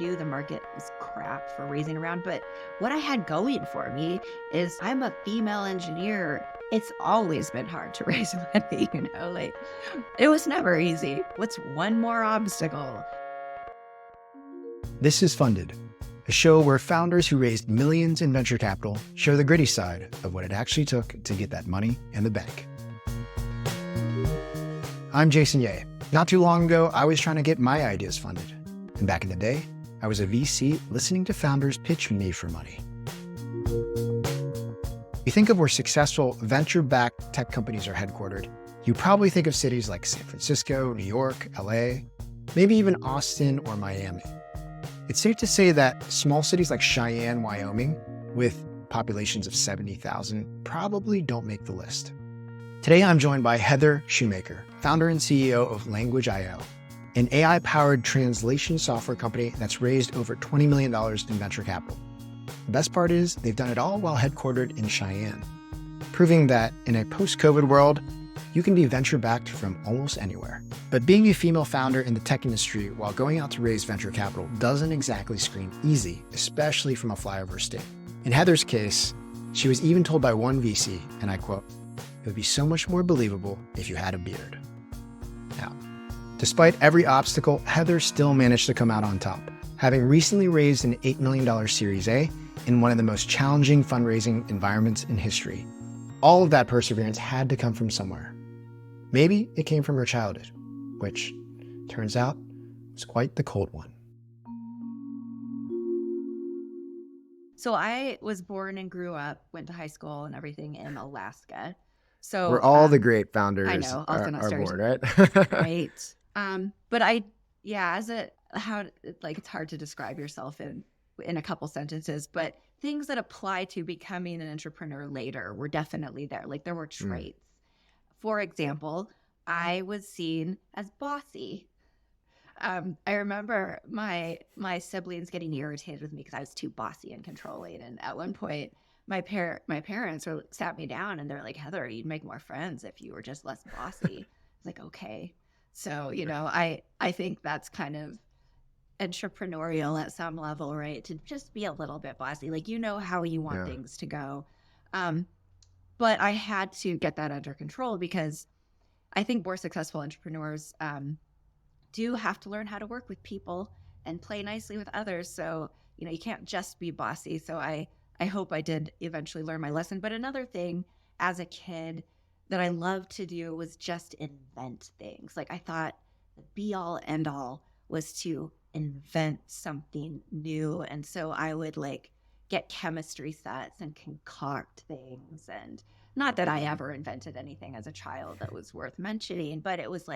2022, the market was crap for raising a round. But what I had going for me is I'm a female engineer. It's always been hard to raise money, like it was never easy. What's one more obstacle? This is Funded, a show where founders who raised millions in venture capital share the gritty side of what it actually took to get that money in the bank. I'm Jason Ye. Not too long ago, I was trying to get my ideas funded. And back in the day, I was a VC listening to founders pitch me for money. You think of where successful venture-backed tech companies are headquartered, you probably think of cities like San Francisco, New York, LA, maybe even Austin or Miami. It's safe to say that small cities like Cheyenne, Wyoming, with populations of 70,000, probably don't make the list. Today, I'm joined by Heather Shoemaker, founder and CEO of Language.io, an AI-powered translation software company that's raised over $20 million in venture capital. The best part is they've done it all while headquartered in Cheyenne, proving that in a post-COVID world, you can be venture-backed from almost anywhere. But being a female founder in the tech industry while going out to raise venture capital doesn't exactly scream easy, especially from a flyover state. In Heather's case, she was even told by one VC, and I quote, "It would be so much more believable if you had a beard." Now, despite every obstacle, Heather still managed to come out on top, having recently raised an $8 million Series A in one of the most challenging fundraising environments in history. All of that perseverance had to come from somewhere. Maybe it came from her childhood, which turns out was quite the cold one. So I was born and grew up, went to high school and everything in Alaska. So Where all the great founders I know, are born, right? right. But it's hard to describe yourself in a couple sentences, but things that apply to becoming an entrepreneur later were definitely there. Like there were traits. For example, I was seen as bossy. I remember my siblings getting irritated with me because I was too bossy and controlling. And at one point, my parents sat me down and they're like, "Heather, you'd make more friends if you were just less bossy." I was like, "Okay." So, I think that's kind of entrepreneurial at some level, right? To just be a little bit bossy, like how you want things to go. But I had to get that under control because I think more successful entrepreneurs do have to learn how to work with people and play nicely with others. So, you can't just be bossy. So I hope I did eventually learn my lesson. But another thing as a kid that I loved to do was just invent things. Like I thought the be all end all was to invent something new. And so I would get chemistry sets and concoct things. And not that I ever invented anything as a child that was worth mentioning, but it was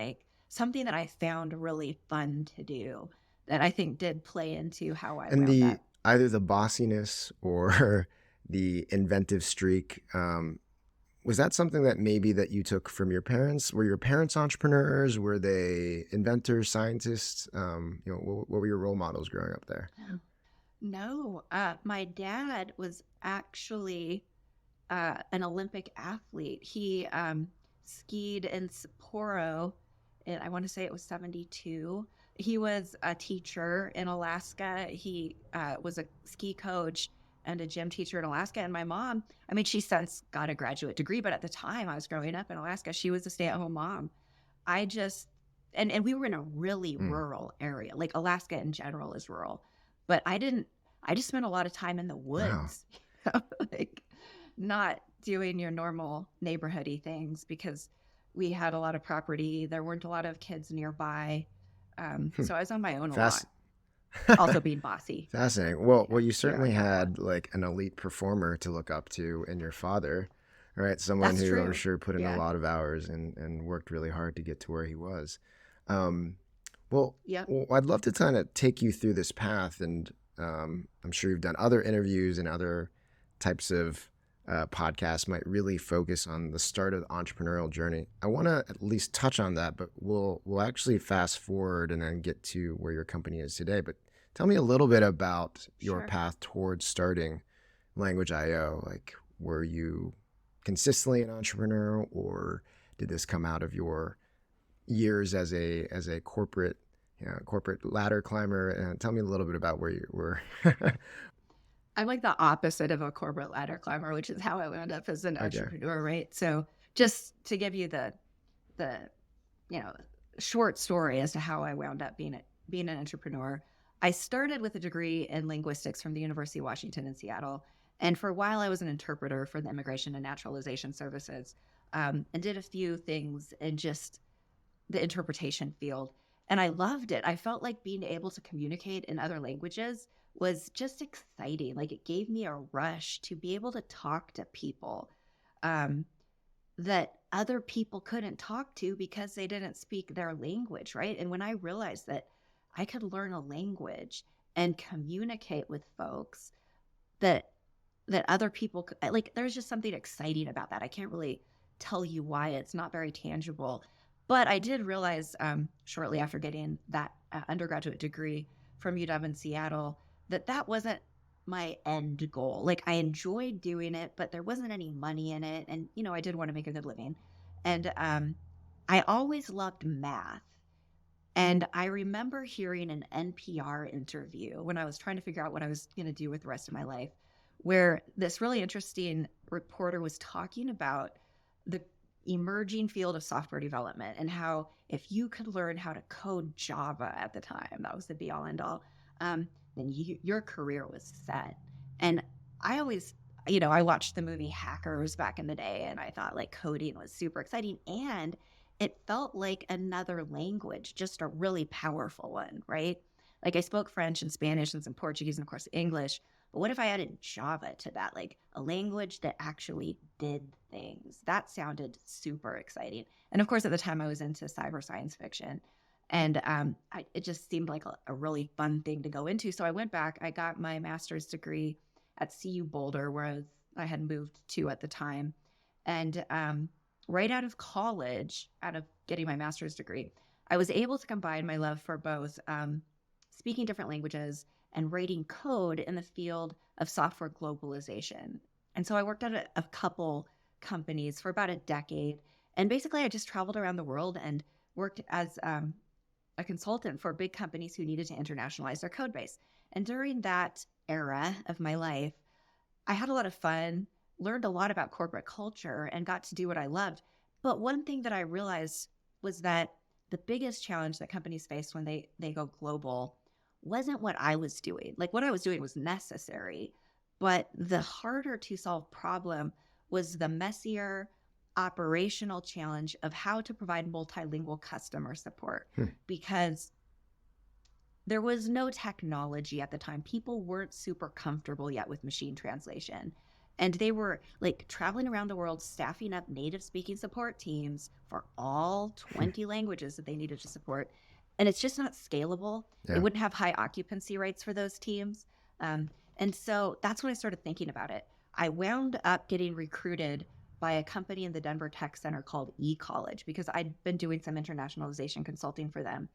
something that I found really fun to do that I think did play into how I wound up. Either the bossiness or the inventive streak, was that something that maybe that you took from your parents? Were your parents entrepreneurs? Were they inventors, scientists? What were your role models growing up there? No, my dad was actually an Olympic athlete. He skied in Sapporo, and I want to say it was 72. He was a teacher in Alaska. He was a ski coach and a gym teacher in Alaska. And my mom, she's since got a graduate degree, but at the time I was growing up in Alaska, she was a stay-at-home mom. And we were in a really rural area. Like Alaska in general is rural. But I just spent a lot of time in the woods, not doing your normal neighborhoody things because we had a lot of property. There weren't a lot of kids nearby. So I was on my own a lot. Also being bossy. Fascinating. Well, you certainly had an elite performer to look up to in your father, right? Someone That's who true. I'm sure put in a lot of hours and worked really hard to get to where he was. I'd love to kind of take you through this path, and I'm sure you've done other interviews and other types of podcasts might really focus on the start of the entrepreneurial journey. I want to at least touch on that, but we'll actually fast forward and then get to where your company is today. But tell me a little bit about your path towards starting Language.io. Were you consistently an entrepreneur, or did this come out of your years as a corporate corporate ladder climber. Tell me a little bit about where you were. I'm like the opposite of a corporate ladder climber, which is how I wound up as an Okay. entrepreneur, right? So just to give you the you know short story as to how I wound up being an entrepreneur, I started with a degree in linguistics from the University of Washington in Seattle, and for a while I was an interpreter for the Immigration and Naturalization Services, and did a few things in just the interpretation field. And I loved it. I felt like being able to communicate in other languages was just exciting. Like it gave me a rush to be able to talk to people um, that other people couldn't talk to because they didn't speak their language, right? And when I realized that I could learn a language and communicate with folks that other people could, like, there's just something exciting about that. I can't really tell you why. It's not very tangible, but I did realize shortly after getting that undergraduate degree from UW in Seattle that wasn't my end goal. Like I enjoyed doing it, but there wasn't any money in it, and I did want to make a good living, and I always loved math. And I remember hearing an NPR interview when I was trying to figure out what I was going to do with the rest of my life, where this really interesting reporter was talking about the emerging field of software development and how if you could learn how to code Java at the time, that was the be all end all, then your career was set. And I always, I watched the movie Hackers back in the day, and I thought like coding was super exciting. And it felt like another language, just a really powerful one, right? Like I spoke French and Spanish and some Portuguese and of course English. But what if I added Java to that, like a language that actually did things? That sounded super exciting. And of course, at the time I was into cyber science fiction. And it just seemed like a really fun thing to go into. So I went back, I got my master's degree at CU Boulder, where I had moved to at the time. And right out of college, out of getting my master's degree, I was able to combine my love for both speaking different languages and writing code in the field of software globalization. And so I worked at a couple companies for about a decade. And basically, I just traveled around the world and worked as a consultant for big companies who needed to internationalize their code base. And during that era of my life, I had a lot of fun, learned a lot about corporate culture, and got to do what I loved. But one thing that I realized was that the biggest challenge that companies face when they go global wasn't what I was doing. Like what I was doing was necessary, but the harder to solve problem was the messier operational challenge of how to provide multilingual customer support, because there was no technology at the time. People weren't super comfortable yet with machine translation. And they were like traveling around the world, staffing up native speaking support teams for all 20 languages that they needed to support. And it's just not scalable. Yeah. They wouldn't have high occupancy rates for those teams. And so that's when I started thinking about it. I wound up getting recruited by a company in the Denver Tech Center called eCollege because I'd been doing some internationalization consulting for them.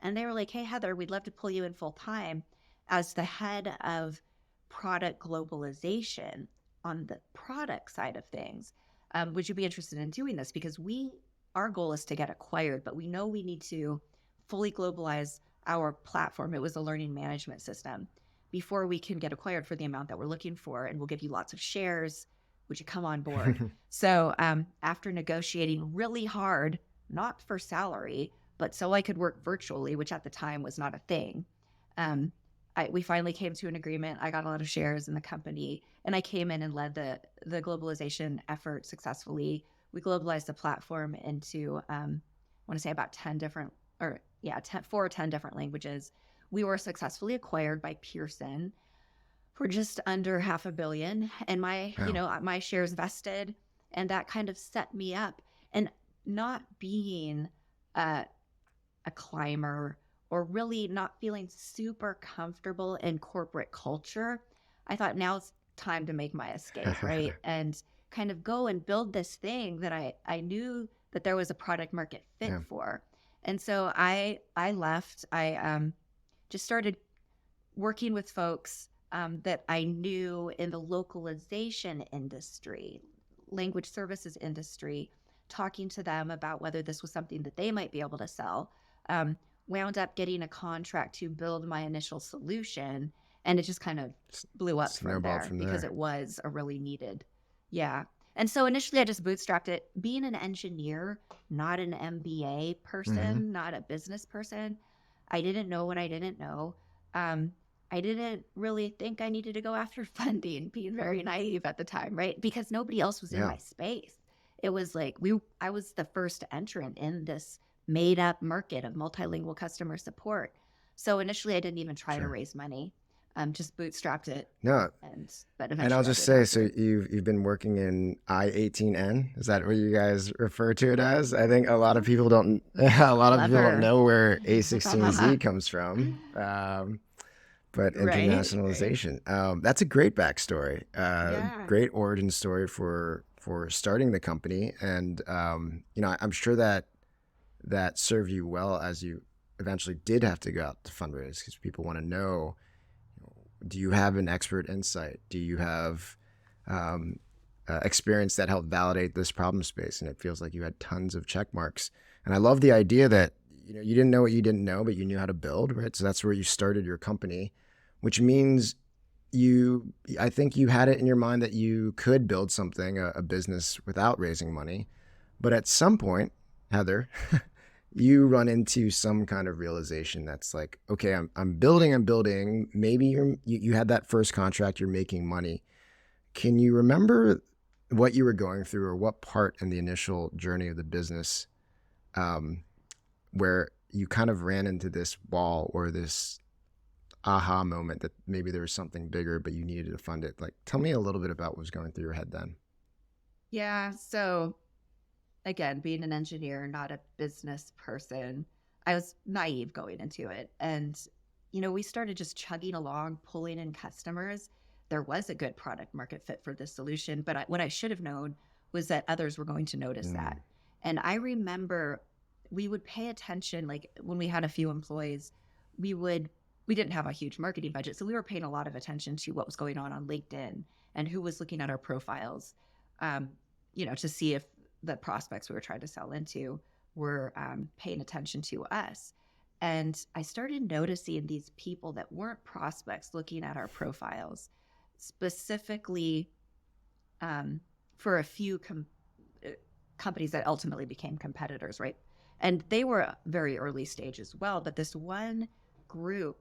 And they were like, hey, Heather, we'd love to pull you in full time as the head of product globalization on the product side of things. Would you be interested in doing this? Because our goal is to get acquired, but we know we need to fully globalize our platform. It was a learning management system before we can get acquired for the amount that we're looking for. And we'll give you lots of shares. Would you come on board? So after negotiating really hard, not for salary, but so I could work virtually, which at the time was not a thing, we finally came to an agreement. I got a lot of shares in the company, and I came in and led the globalization effort successfully. We globalized the platform into, I want to say about 10 different, 4 or 10 different languages. We were successfully acquired by Pearson for just under $500 million, and my shares vested, and that kind of set me up. And not being a climber or really not feeling super comfortable in corporate culture, I thought now's time to make my escape, right? And kind of go and build this thing that I knew that there was a product market fit for. And so I left. I just started working with folks that I knew in the localization industry, language services industry, talking to them about whether this was something that they might be able to sell. wound up getting a contract to build my initial solution, and it just kind of blew up from Snowballed there from because there. it was a really needed. Yeah. And so initially I just bootstrapped it. Being an engineer, not an MBA Mm-hmm. person, not a business person, I didn't know what I didn't know. Um, I didn't really think I needed to go after funding, being very naive at the time, right? Because nobody else was in Yeah, my space. It was like I was the first entrant in this made up market of multilingual customer support. So initially I didn't even try to sure. raise money. Just bootstrapped it, No, but and I'll eventually I just did say, have so to. you've been working in I-18N. Is that what you guys refer to it as? I think a lot of people don't a lot of people don't Clever. know where A16Z comes from. But Right, right. internationalization. That's a great backstory. Yeah. Great origin story for starting the company, and I'm sure that that served you well as you eventually did have to go out to fundraise because people want to know, do you have an expert insight? Do you have um, experience that helped validate this problem space? And it feels like you had tons of check marks. And I love the idea that you didn't know what you didn't know, but you knew how to build, right? So that's where you started your company, which means I think you had it in your mind that you could build something, a business without raising money. But at some point, Heather, you run into some kind of realization that's like, okay, I'm building. Maybe you had that first contract, you're making money. Can you remember what you were going through, or what part in the initial journey of the business um, where you kind of ran into this wall or this aha moment that maybe there was something bigger, but you needed to fund it? Like, tell me a little bit about what was going through your head then. Yeah. So again, being an engineer, not a business person, I was naive going into it. And, we started just chugging along, pulling in customers. There was a good product market fit for this solution, but what I should have known was that others were going to notice Mm, that. And I remember we would pay attention, like when we had a few employees, we would, we didn't have a huge marketing budget. So we were paying a lot of attention to what was going on LinkedIn and who was looking at our profiles, um, to see if the prospects we were trying to sell into were paying attention to us. And I started noticing these people that weren't prospects looking at our profiles, specifically for a few companies that ultimately became competitors, right? And they were very early stage as well. But this one group,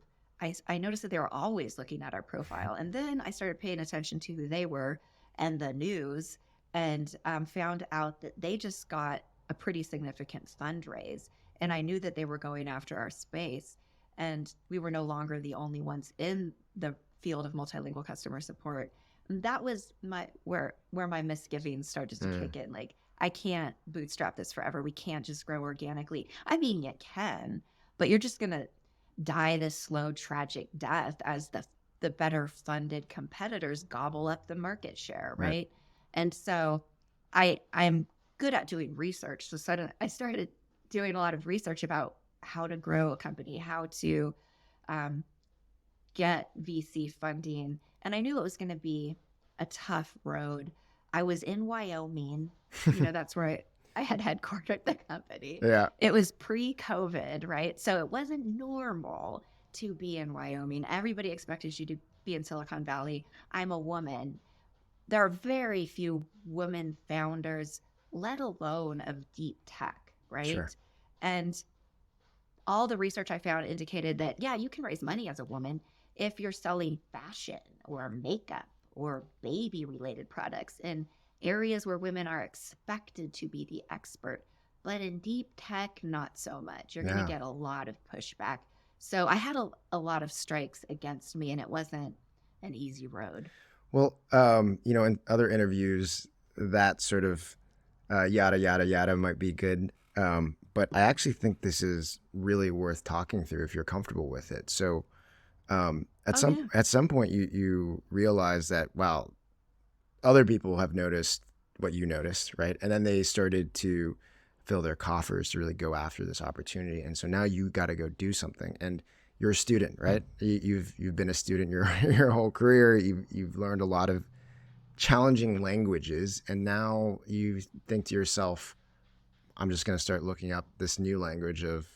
I noticed that they were always looking at our profile. And then I started paying attention to who they were and the news, and found out that they just got a pretty significant fundraise. And I knew that they were going after our space. And we were no longer the only ones in the field of multilingual customer support. And that was where my misgivings started to mm, kick in. Like, I can't bootstrap this forever. We can't just grow organically. I mean, you can, but you're just gonna die this slow, tragic death as the better funded competitors gobble up the market share, right. right? And so I'm good at doing research. So suddenly I started doing a lot of research about how to grow a company, how to um, get VC funding. And I knew it was going to be a tough road. I was in Wyoming. That's where I had headquartered the company. Yeah. It was pre COVID, right? So it wasn't normal to be in Wyoming. Everybody expected you to be in Silicon Valley. I'm a woman. There are very few women founders, let alone of deep tech, Sure. right? And all the research I found indicated that, yeah, you can raise money as a woman if you're selling fashion or makeup or baby related products in areas where women are expected to be the expert. But in deep tech, not so much. You're going to Yeah. get a lot of pushback. So I had a lot of strikes against me, and it wasn't an easy road. Well, in other interviews, that sort of yada yada yada might be good. But I actually think this is really worth talking through if you're comfortable with it. So, Oh, yeah. at some point, you realize that, wow, other people have noticed what you noticed, right? And then they started to fill their coffers to really go after this opportunity. And so now you got to go do something. And you're a student, right? You've been a student your your whole career. You've learned a lot of challenging languages, and now you think to yourself, I'm just going to start looking up this new language of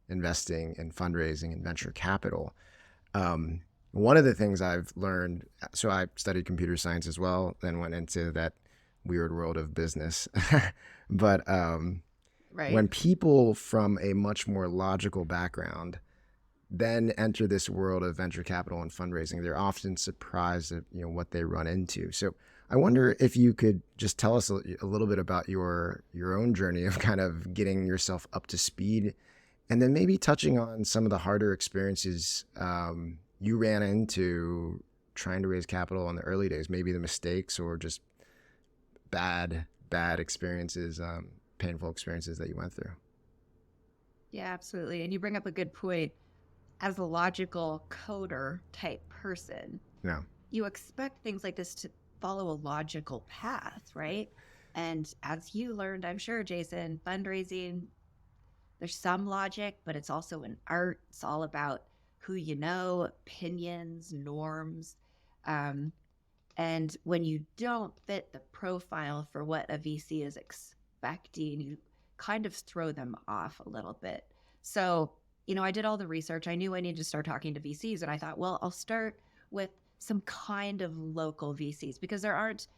investing in fundraising and venture capital. One of the things I've learned, so I studied computer science as well, then went into that weird world of business. But Right. when people from a much more logical background then enter this world of venture capital and fundraising, they're often surprised at what they run into. So I wonder if you could just tell us a little bit about your own journey of kind of getting yourself up to speed, and then maybe touching on some of the harder experiences you ran into trying to raise capital in the early days, maybe the mistakes or just bad experiences, painful experiences that you went through. Yeah, absolutely. And you bring up a good point. As a logical coder type person, Yeah. you expect things like this to follow a logical path, right? And as you learned, I'm sure, Jason, fundraising, there's some logic, but it's also an art. It's all about who you know, opinions, norms. Um, and when you don't fit the profile for what a VC is expecting, you kind of throw them off a little bit. So, I did all the research. I knew I needed to start talking to VCs. And I thought, well, I'll start with some kind of local VCs because there aren't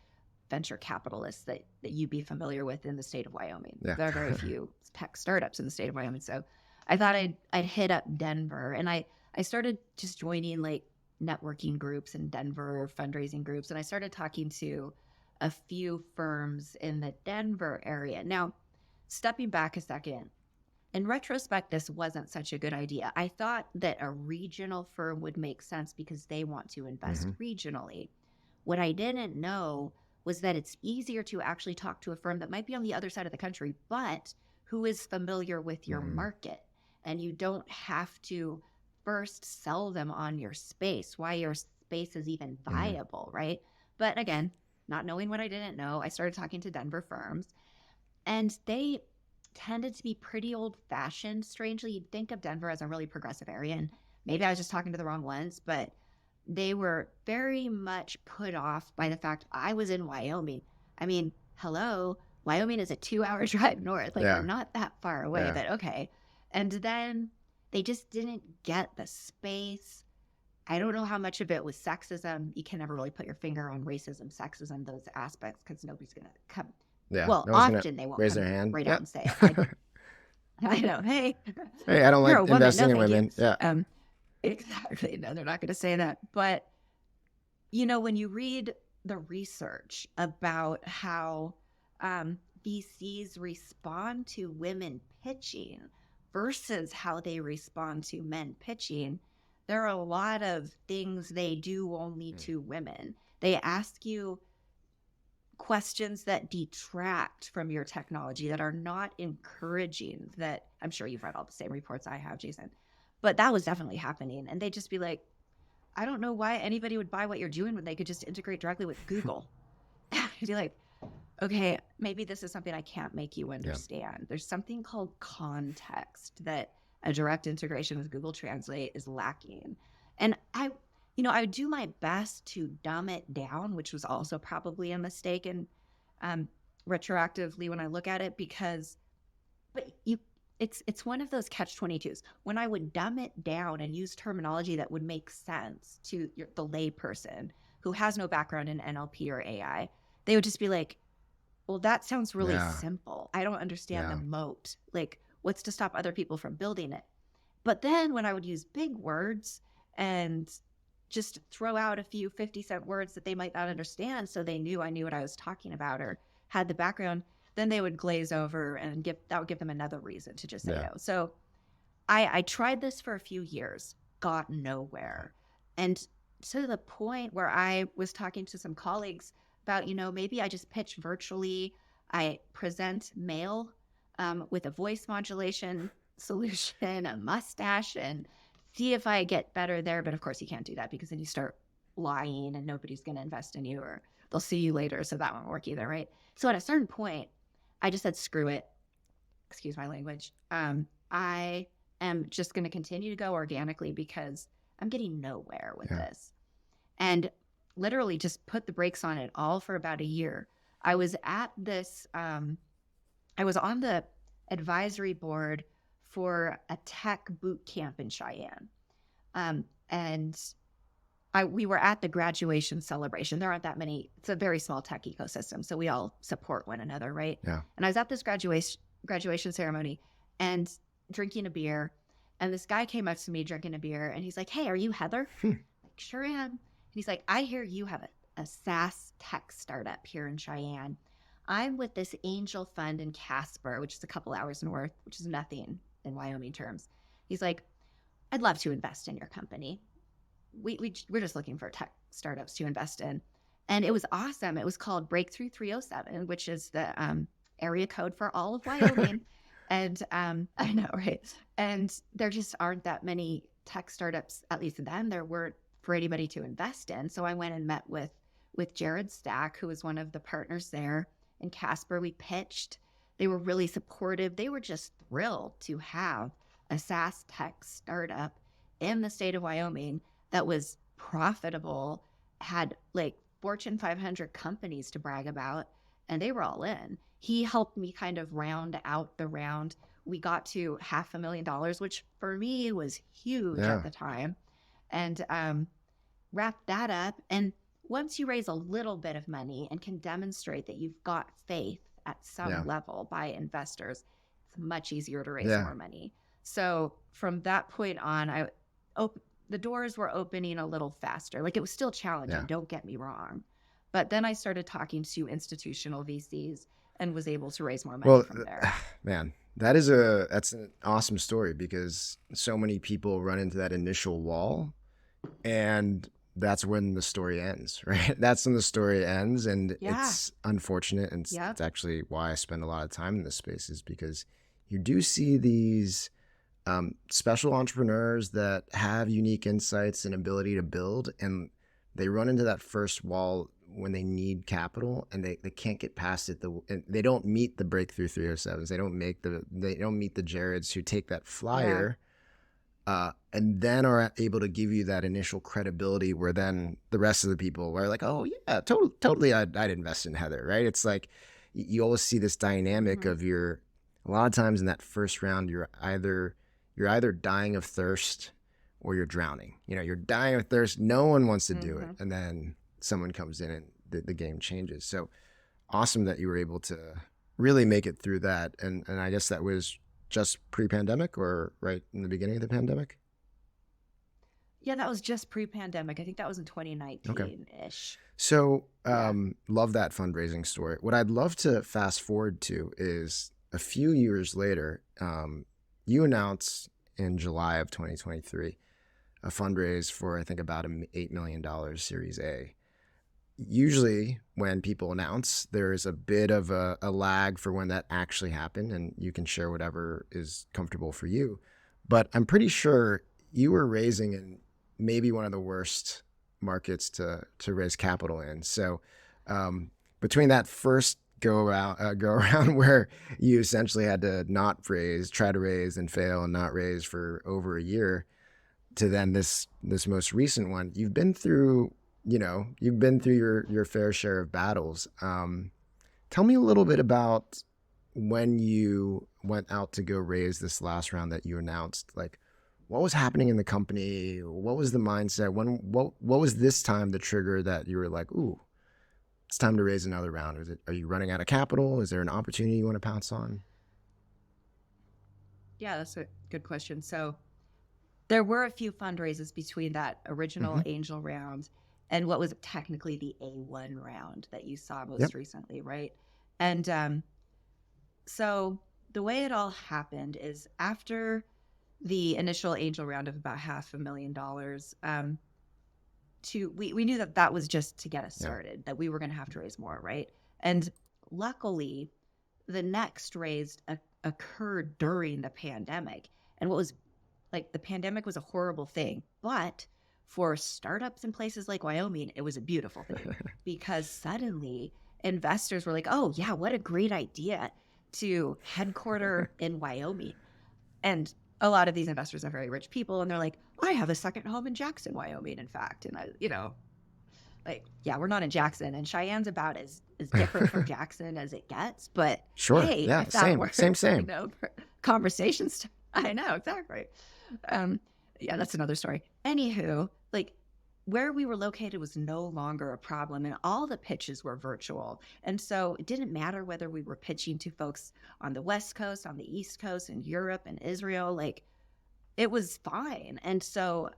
venture capitalists that you'd be familiar with in the state of Wyoming. Yeah. There are very few tech startups in the state of Wyoming. So I thought I'd hit up Denver. And I started just joining like networking groups in Denver, fundraising groups. And I started talking to a few firms in the Denver area. Now, stepping back a second, in retrospect, this wasn't such a good idea. I thought that a regional firm would make sense because they want to invest regionally. What I didn't know was that it's easier to actually talk to a firm that might be on the other side of the country, but who is familiar with your market. And you don't have to first sell them on your space, why your space is even viable, right? But again, not knowing what I didn't know, I started talking to Denver firms, and they tended to be pretty old-fashioned. Strangely, you'd think of Denver as a really progressive area, and maybe I was just talking to the wrong ones, but they were very much put off by the fact I was in Wyoming. I mean, hello, Wyoming is a 2-hour drive north. Like, we're not that far away, but okay. And then they just didn't get the space. I don't know how much of it was sexism. You can never really put your finger on racism, sexism, those aspects, because nobody's going to come. Yeah. Well, often they won't raise come their hand right out and say it. I know. Hey, I don't like investing in no, women. Yeah. Exactly. No, they're not going to say that. But, when you read the research about how VCs respond to women pitching versus how they respond to men pitching, there are a lot of things they do only to women. They ask you questions that detract from your technology, that are not encouraging, that I'm sure you've read all the same reports I have, Jason. But that was definitely happening. And they'd just be like, I don't know why anybody would buy what you're doing when they could just integrate directly with Google. I'd be like, okay, maybe this is something I can't make you understand. Yeah. There's something called context that a direct integration with Google Translate is lacking. And I would do my best to dumb it down, which was also probably a mistake and retroactively when I look at it, it's one of those catch-22s. When I would dumb it down and use terminology that would make sense to the lay person who has no background in NLP or AI, they would just be like, well, that sounds really simple. I don't understand the moat. Like, what's to stop other people from building it? But then when I would use big words and just throw out a few 50-cent words that they might not understand so they knew I knew what I was talking about or had the background, then they would glaze over and that would give them another reason to just say no. So I tried this for a few years, got nowhere. And to the point where I was talking to some colleagues about, maybe I just pitch virtually. I present mail with a voice modulation solution, a mustache, and see if I get better there. But of course you can't do that because then you start lying and nobody's going to invest in you, or they'll see you later. So that won't work either, right? So at a certain point, I just said, screw it. Excuse my language. I am just going to continue to go organically because I'm getting nowhere with this. And literally just put the brakes on it all for about a year. I was at this, I was on the advisory board for a tech boot camp in Cheyenne. And we were at the graduation celebration. There aren't that many. It's a very small tech ecosystem, so we all support one another, right? Yeah. And I was at this graduation ceremony and drinking a beer, and this guy came up to me drinking a beer, and he's like, "Hey, are you Heather?" Like, "Sure am." And he's like, "I hear you have a SaaS tech startup here in Cheyenne. I'm with this angel fund in Casper, which is a couple hours north, which is nothing in Wyoming terms." He's like, "I'd love to invest in your company. We're just looking for tech startups to invest in." And it was awesome. It was called Breakthrough 307, which is the area code for all of Wyoming. And I know, right? And there just aren't that many tech startups, at least then there weren't, for anybody to invest in. So I went and met with Jared Stack, who was one of the partners there in Casper. We pitched. They were really supportive. They were just thrilled to have a SaaS tech startup in the state of Wyoming that was profitable, had like Fortune 500 companies to brag about, and they were all in. He helped me kind of round out the round. We got to $500,000, which for me was huge at the time, and wrapped that up. And once you raise a little bit of money and can demonstrate that you've got faith at some level by investors, it's much easier to raise more money. So from that point on, the doors were opening a little faster. Like, it was still challenging, don't get me wrong. But then I started talking to institutional VCs and was able to raise more money from there. Man, that's an awesome story, because so many people run into that initial wall, and that's when the story ends, right? That's when the story ends, and it's unfortunate. And it's actually why I spend a lot of time in this space, is because you do see these special entrepreneurs that have unique insights and ability to build, and they run into that first wall when they need capital, and they can't get past it. And they don't meet the Breakthrough 307s. They don't meet the Jareds who take that flyer, and then are able to give you that initial credibility, where then the rest of the people are like, "Oh yeah, totally, I'd invest in Heather," right? It's like you always see this dynamic of a lot of times in that first round, you're either dying of thirst or you're drowning. You're dying of thirst. No one wants to do it. And then someone comes in and the game changes. So awesome that you were able to really make it through that. And I guess that was just pre-pandemic, or right in the beginning of the pandemic? Yeah, that was just pre-pandemic. I think that was in 2019-ish. So love that fundraising story. What I'd love to fast forward to is a few years later, you announced in July of 2023 a fundraise for, I think, about an $8 million Series A. Usually when people announce, there is a bit of a lag for when that actually happened, and you can share whatever is comfortable for you. But I'm pretty sure you were raising in maybe one of the worst markets to raise capital in. So between that first go around where you essentially had to try to raise and fail and not raise for over a year, to then this most recent one, you've been through your fair share of battles. Tell me a little bit about when you went out to go raise this last round that you announced. Like, what was happening in the company? What was the mindset? What was this time the trigger that you were like, ooh, it's time to raise another round? Are you running out of capital? Is there an opportunity you want to pounce on? Yeah, that's a good question. So there were a few fundraisers between that original angel round and what was technically the A1 round that you saw most recently, right? And so the way it all happened is, after the initial angel round of about $500,000, we knew that was just to get us started, that we were going to have to raise more, right? And luckily, the next raise occurred during the pandemic. And what was like, the pandemic was a horrible thing, but for startups in places like Wyoming, it was a beautiful thing, because suddenly investors were like, "Oh yeah, what a great idea to headquarter in Wyoming." And a lot of these investors are very rich people, and they're like, "I have a second home in Jackson, Wyoming, in fact." And we're not in Jackson, and Cheyenne's about as different from Jackson as it gets, but sure, hey, if that same, works, same. conversations I know, exactly. Um, yeah, that's another story. Anywho, like where we were located was no longer a problem, and all the pitches were virtual. And so it didn't matter whether we were pitching to folks on the West Coast, on the East Coast, in Europe and Israel, like it was fine. And so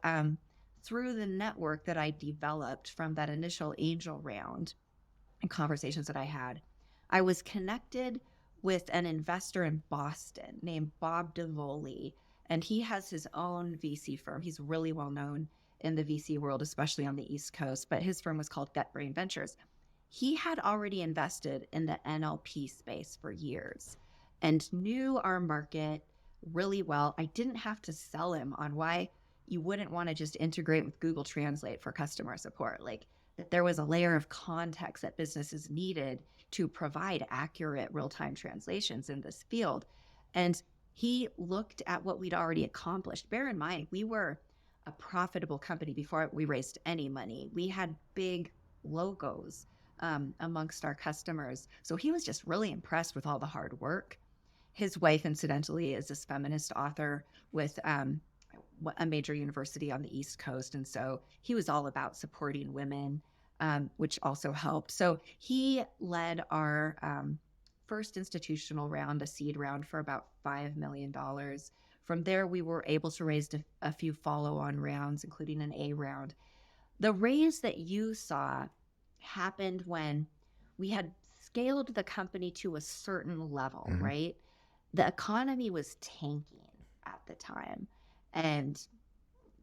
through the network that I developed from that initial angel round and conversations that I had, I was connected with an investor in Boston named Bob DeVoli, and he has his own VC firm. He's really well known in the VC world, especially on the East Coast, but his firm was called Gut Brain Ventures. He had already invested in the NLP space for years and knew our market really well. I didn't have to sell him on why you wouldn't want to just integrate with Google Translate for customer support. Like that there was a layer of context that businesses needed to provide accurate real-time translations in this field. And he looked at what we'd already accomplished. Bear in mind, we were a profitable company before we raised any money. We had big logos amongst our customers. So he was just really impressed with all the hard work. His wife, incidentally, is this feminist author with a major university on the East Coast. And so he was all about supporting women, which also helped. So he led our first institutional round, a seed round for about $5 million. From there, we were able to raise a few follow-on rounds, including an A round. The raise that you saw happened when we had scaled the company to a certain level, right? The economy was tanking at the time and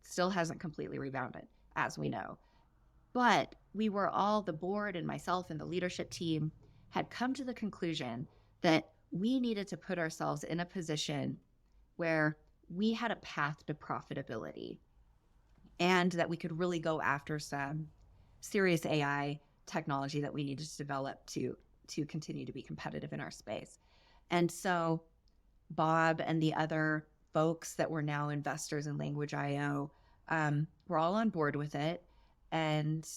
still hasn't completely rebounded, as we know. But we were all, the board and myself and the leadership team had come to the conclusion that we needed to put ourselves in a position where we had a path to profitability and that we could really go after some serious AI technology that we needed to develop to continue to be competitive in our space. And so Bob and the other folks that were now investors in Language.io were all on board with it. And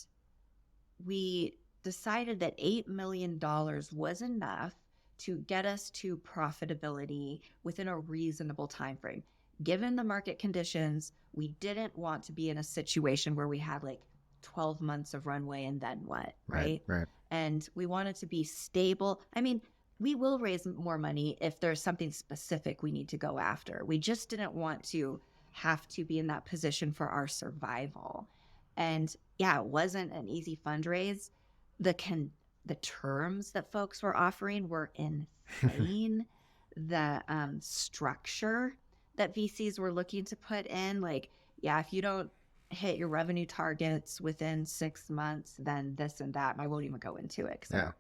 we decided that $8 million was enough to get us to profitability within a reasonable time frame. Given the market conditions, we didn't want to be in a situation where we had like 12 months of runway and then what, right? Right. And we wanted to be stable. I mean, we will raise more money if there's something specific we need to go after. We just didn't want to have to be in that position for our survival. And yeah, it wasn't an easy fundraise. The terms that folks were offering were insane. The structure that VCs were looking to put in, like, yeah, if you don't hit your revenue targets within 6 months, then this and that. And I won't even go into it because I don't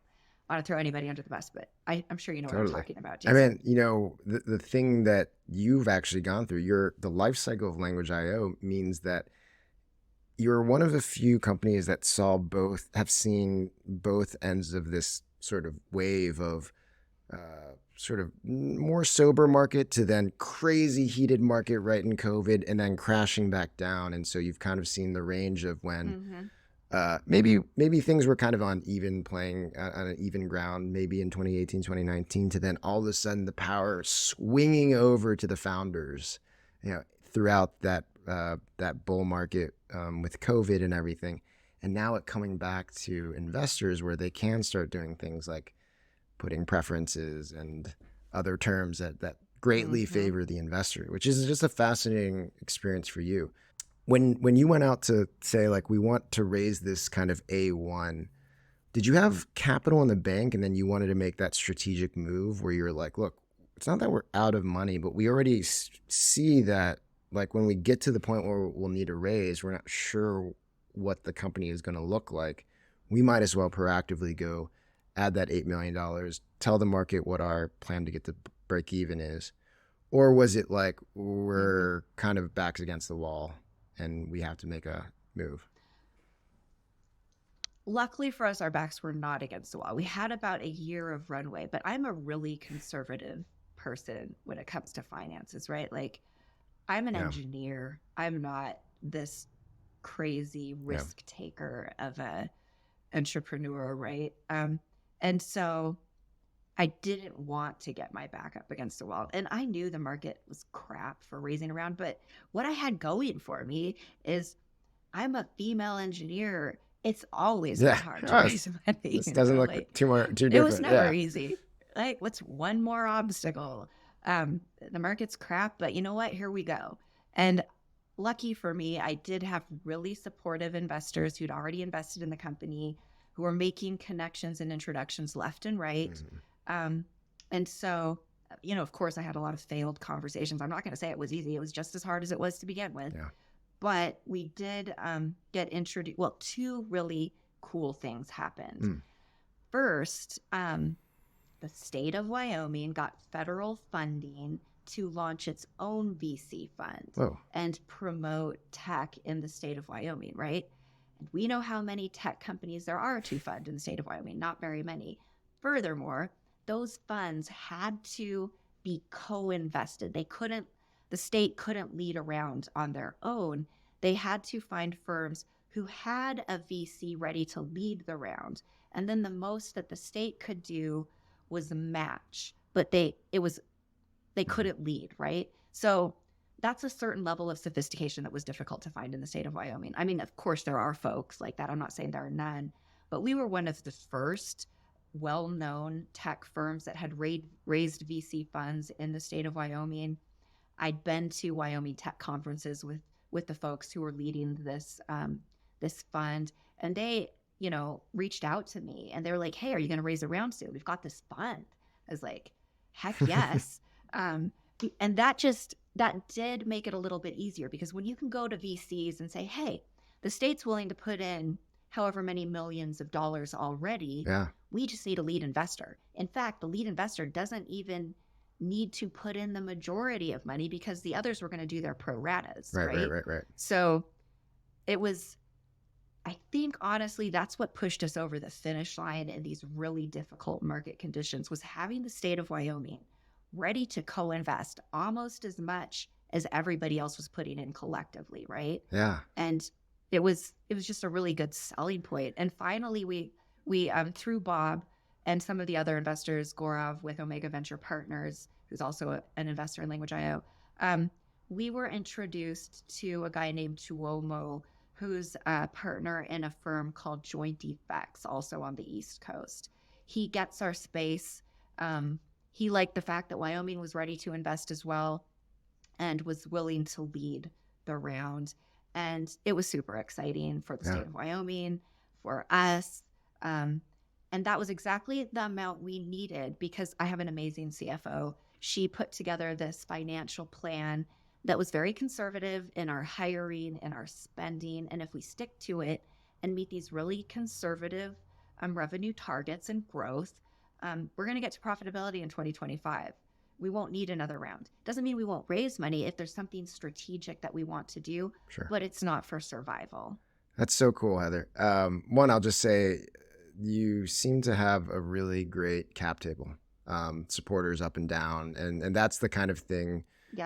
want to throw anybody under the bus, but I'm sure you know what I'm talking about, Jason. I mean, you know, the thing that you've actually gone through, the life cycle of Language.io means that you're one of the few companies that have seen both ends of this sort of wave of sort of more sober market to then crazy heated market right in COVID and then crashing back down. And so you've kind of seen the range of when maybe things were kind of on an even ground, maybe in 2018, 2019, to then all of a sudden the power swinging over to the founders, you know, throughout that bull market with COVID and everything. And now it coming back to investors where they can start doing things like putting preferences and other terms that greatly favor the investor, which is just a fascinating experience for you. When you went out to say, like, we want to raise this kind of A1, did you have capital in the bank and then you wanted to make that strategic move where you're like, look, it's not that we're out of money, but we already see that, like, when we get to the point where we'll need a raise, we're not sure what the company is going to look like. We might as well proactively go add that $8 million, tell the market what our plan to get to break even is? Or was it like we're kind of backs against the wall and we have to make a move? Luckily for us, our backs were not against the wall. We had about a year of runway, but I'm a really conservative person when it comes to finances, right? Like, I'm an engineer. I'm not this crazy risk taker of a entrepreneur, right? And so I didn't want to get my back up against the wall. And I knew the market was crap for raising around, but what I had going for me is I'm a female engineer. It's always been Yeah. hard to Oh, raise money, this doesn't look like too it was different. never Yeah. easy. Like, what's one more obstacle? The market's crap, but you know what? Here we go. And lucky for me, I did have really supportive investors who'd already invested in the company, who were making connections and introductions left and right. And so, of course, I had a lot of failed conversations. I'm not going to say it was easy. It was just as hard as it was to begin with. Yeah. But we did get introduced. Well, two really cool things happened. First, the state of Wyoming got federal funding to launch its own VC fund and promote tech in the state of Wyoming, right? And we know how many tech companies there are to fund in the state of Wyoming, not very many. Furthermore, those funds had to be co-invested. The state couldn't lead around on their own. They had to find firms who had a VC ready to lead the round. And then the most that the state could do was match, but they couldn't lead, right? So that's a certain level of sophistication that was difficult to find in the state of Wyoming. I mean, of course, there are folks like that. I'm not saying there are none, but we were one of the first well-known tech firms that had raised VC funds in the state of Wyoming. I'd been to Wyoming tech conferences with the folks who were leading this fund, and they, reached out to me and they were like, "Hey, are you going to raise a round soon? We've got this fund." I was like, "Heck yes." And that did make it a little bit easier, because when you can go to VCs and say, "Hey, the state's willing to put in however many millions of dollars already. We just need a lead investor." In fact, the lead investor doesn't even need to put in the majority of money, because the others were going to do their pro ratas. Right. So it was, I think, honestly, that's what pushed us over the finish line in these really difficult market conditions, was having the state of Wyoming ready to co-invest almost as much as everybody else was putting in collectively, right? Yeah. And it was just a really good selling point. And finally, we through Bob and some of the other investors, Gorov with Omega Venture Partners, who's also an investor in Language.io, we were introduced to a guy named Tuomo, who's a partner in a firm called Joint Effects, also on the East Coast. He gets our space. He liked the fact that Wyoming was ready to invest as well and was willing to lead the round. And it was super exciting for the state of Wyoming, for us. And that was exactly the amount we needed, because I have an amazing CFO. She put together this financial plan that was very conservative in our hiring and our spending. And if we stick to it and meet these really conservative revenue targets and growth, we're going to get to profitability in 2025. We won't need another round. Doesn't mean we won't raise money if there's something strategic that we want to do, but it's not for survival. That's so cool, Heather. One, I'll just say you seem to have a really great cap table, supporters up and down. And that's the kind of thing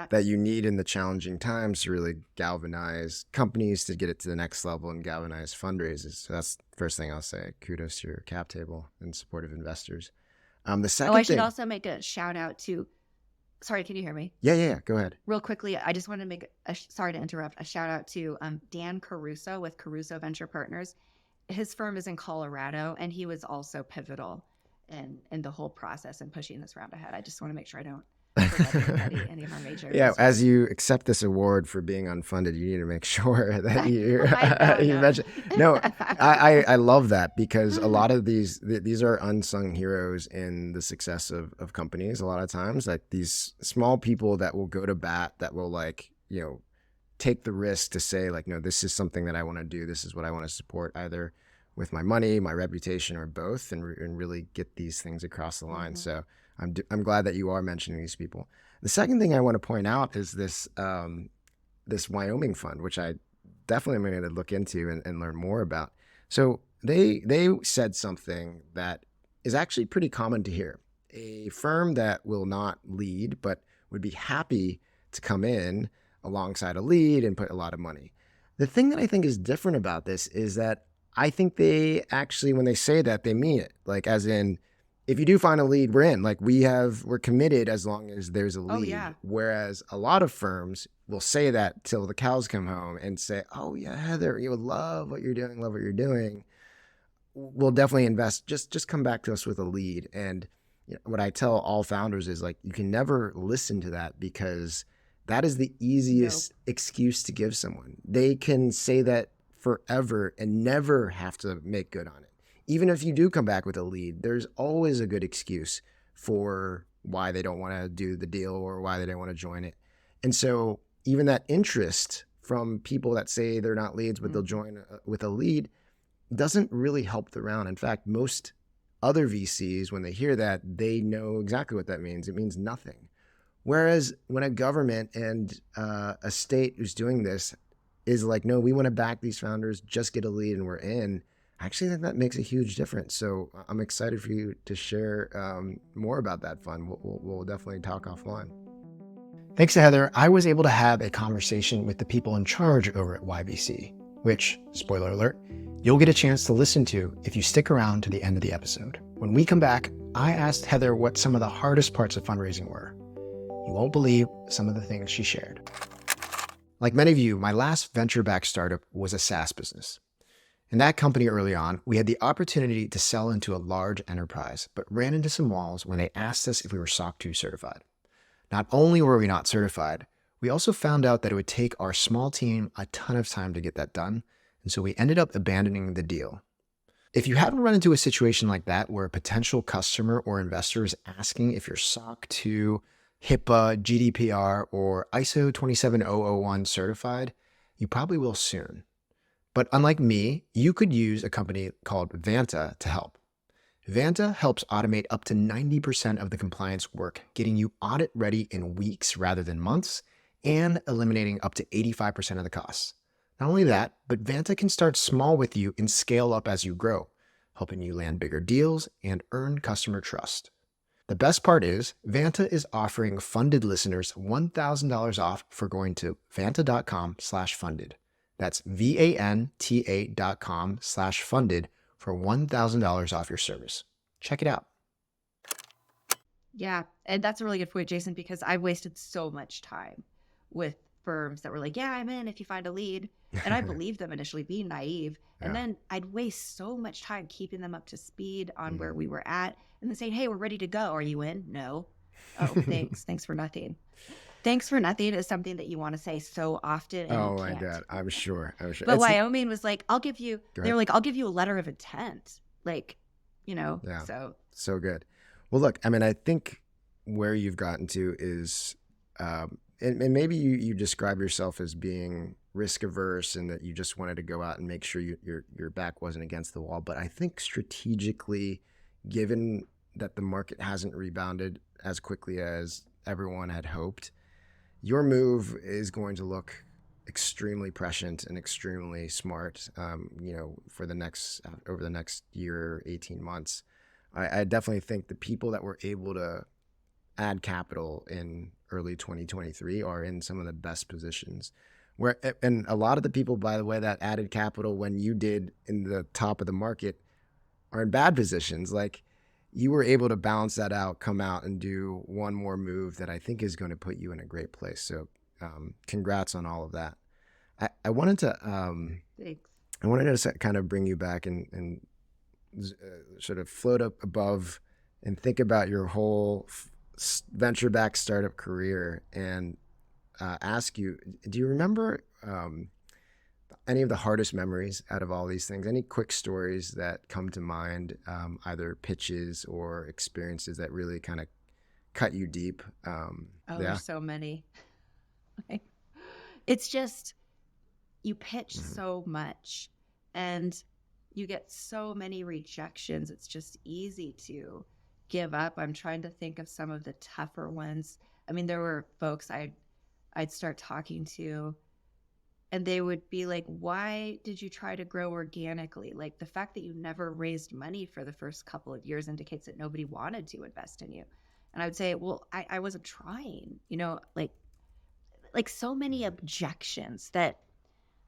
that you need in the challenging times to really galvanize companies to get it to the next level and galvanize fundraisers. So that's the first thing I'll say. Kudos to your cap table and supportive investors. The second I should also make a shout out to, sorry, can you hear me? Yeah. Go ahead. Real quickly, I just want to make sorry to interrupt, a shout out to Dan Caruso with Caruso Venture Partners. His firm is in Colorado, and he was also pivotal in the whole process and pushing this round ahead. I just want to make sure I don't forget any of our major. Yeah, as you accept this award for being unfunded, you need to make sure that you mention. No, I love that, because a lot of these are unsung heroes in the success of companies. A lot of times, like these small people that will go to bat, that will take the risk to say no, this is something that I want to do. This is what I want to support, either with my money, my reputation, or both, and really get these things across the line. So I'm glad that you are mentioning these people. The second thing I want to point out is this Wyoming fund, which I definitely am going to look into and learn more about. So they said something that is actually pretty common to hear. A firm that will not lead, but would be happy to come in alongside a lead and put a lot of money. The thing that I think is different about this is that I think they actually, when they say that, they mean it. Like, as in, if you do find a lead, we're in. Like we're committed as long as there's a Oh lead. yeah. Whereas a lot of firms will say that till the cows come home and say, "Oh yeah, Heather, you love what you're doing, love what you're doing. We'll definitely invest. Just come back to us with a lead." And what I tell all founders is like, you can never listen to that because that is the Nope. easiest excuse to give someone. They can say that forever and never have to make good on it. Even if you do come back with a lead, there's always a good excuse for why they don't want to do the deal or why they don't want to join it. And so even that interest from people that say they're not leads, but they'll join with a lead doesn't really help the round. In fact, most other VCs, when they hear that, they know exactly what that means. It means nothing. Whereas when a government and a state who's doing this is like, no, we want to back these founders, just get a lead and we're in. I actually think that makes a huge difference. So I'm excited for you to share more about that fund. We'll definitely talk offline. Thanks to Heather, I was able to have a conversation with the people in charge over at YVC, which, spoiler alert, you'll get a chance to listen to if you stick around to the end of the episode. When we come back, I asked Heather what some of the hardest parts of fundraising were. You won't believe some of the things she shared. Like many of you, my last venture-backed startup was a SaaS business. In that company early on, we had the opportunity to sell into a large enterprise, but ran into some walls when they asked us if we were SOC 2 certified. Not only were we not certified, we also found out that it would take our small team a ton of time to get that done, and so we ended up abandoning the deal. If you haven't run into a situation like that where a potential customer or investor is asking if you're SOC 2, HIPAA, GDPR, or ISO 27001 certified, you probably will soon. But unlike me, you could use a company called Vanta to help. Vanta helps automate up to 90% of the compliance work, getting you audit ready in weeks rather than months, and eliminating up to 85% of the costs. Not only that, but Vanta can start small with you and scale up as you grow, helping you land bigger deals and earn customer trust. The best part is, Vanta is offering funded listeners $1,000 off for going to vanta.com/funded. That's VANTA.com/funded for $1,000 off your service. Check it out. Yeah. And that's a really good point, Jason, because I've wasted so much time with firms that were like, yeah, I'm in if you find a lead. And I believed them initially, being naive. And then I'd waste so much time keeping them up to speed on where we were at and then saying, hey, we're ready to go. Are you in? No. Oh, thanks. Thanks for nothing. Thanks for nothing is something that you want to say so often and you Oh my can't. God. I'm sure. But Wyoming was like, I'll give you, Go they ahead. were like, I'll give you a letter of intent. Like, Yeah. so good. Well, look, I mean, I think where you've gotten to is, and maybe you describe yourself as being risk averse and that you just wanted to go out and make sure your back wasn't against the wall. But I think strategically, given that the market hasn't rebounded as quickly as everyone had hoped, your move is going to look extremely prescient and extremely smart, for over the next year, 18 months. I definitely think the people that were able to add capital in early 2023 are in some of the best positions. And a lot of the people, by the way, that added capital when you did in the top of the market are in bad positions. Like, you were able to balance that out, come out and do one more move that I think is going to put you in a great place. So congrats on all of that. I wanted to thanks. I wanted to kind of bring you back and sort of float up above and think about your whole venture-backed startup career and ask you, do you remember any of the hardest memories out of all these things? Any quick stories that come to mind, either pitches or experiences that really kind of cut you deep? There's so many. It's just, you pitch so much and you get so many rejections. It's just easy to give up. I'm trying to think of some of the tougher ones. I mean, there were folks I'd start talking to and they would be like, why did you try to grow organically? Like, the fact that you never raised money for the first couple of years indicates that nobody wanted to invest in you. And I would say, well, I wasn't trying, like so many objections that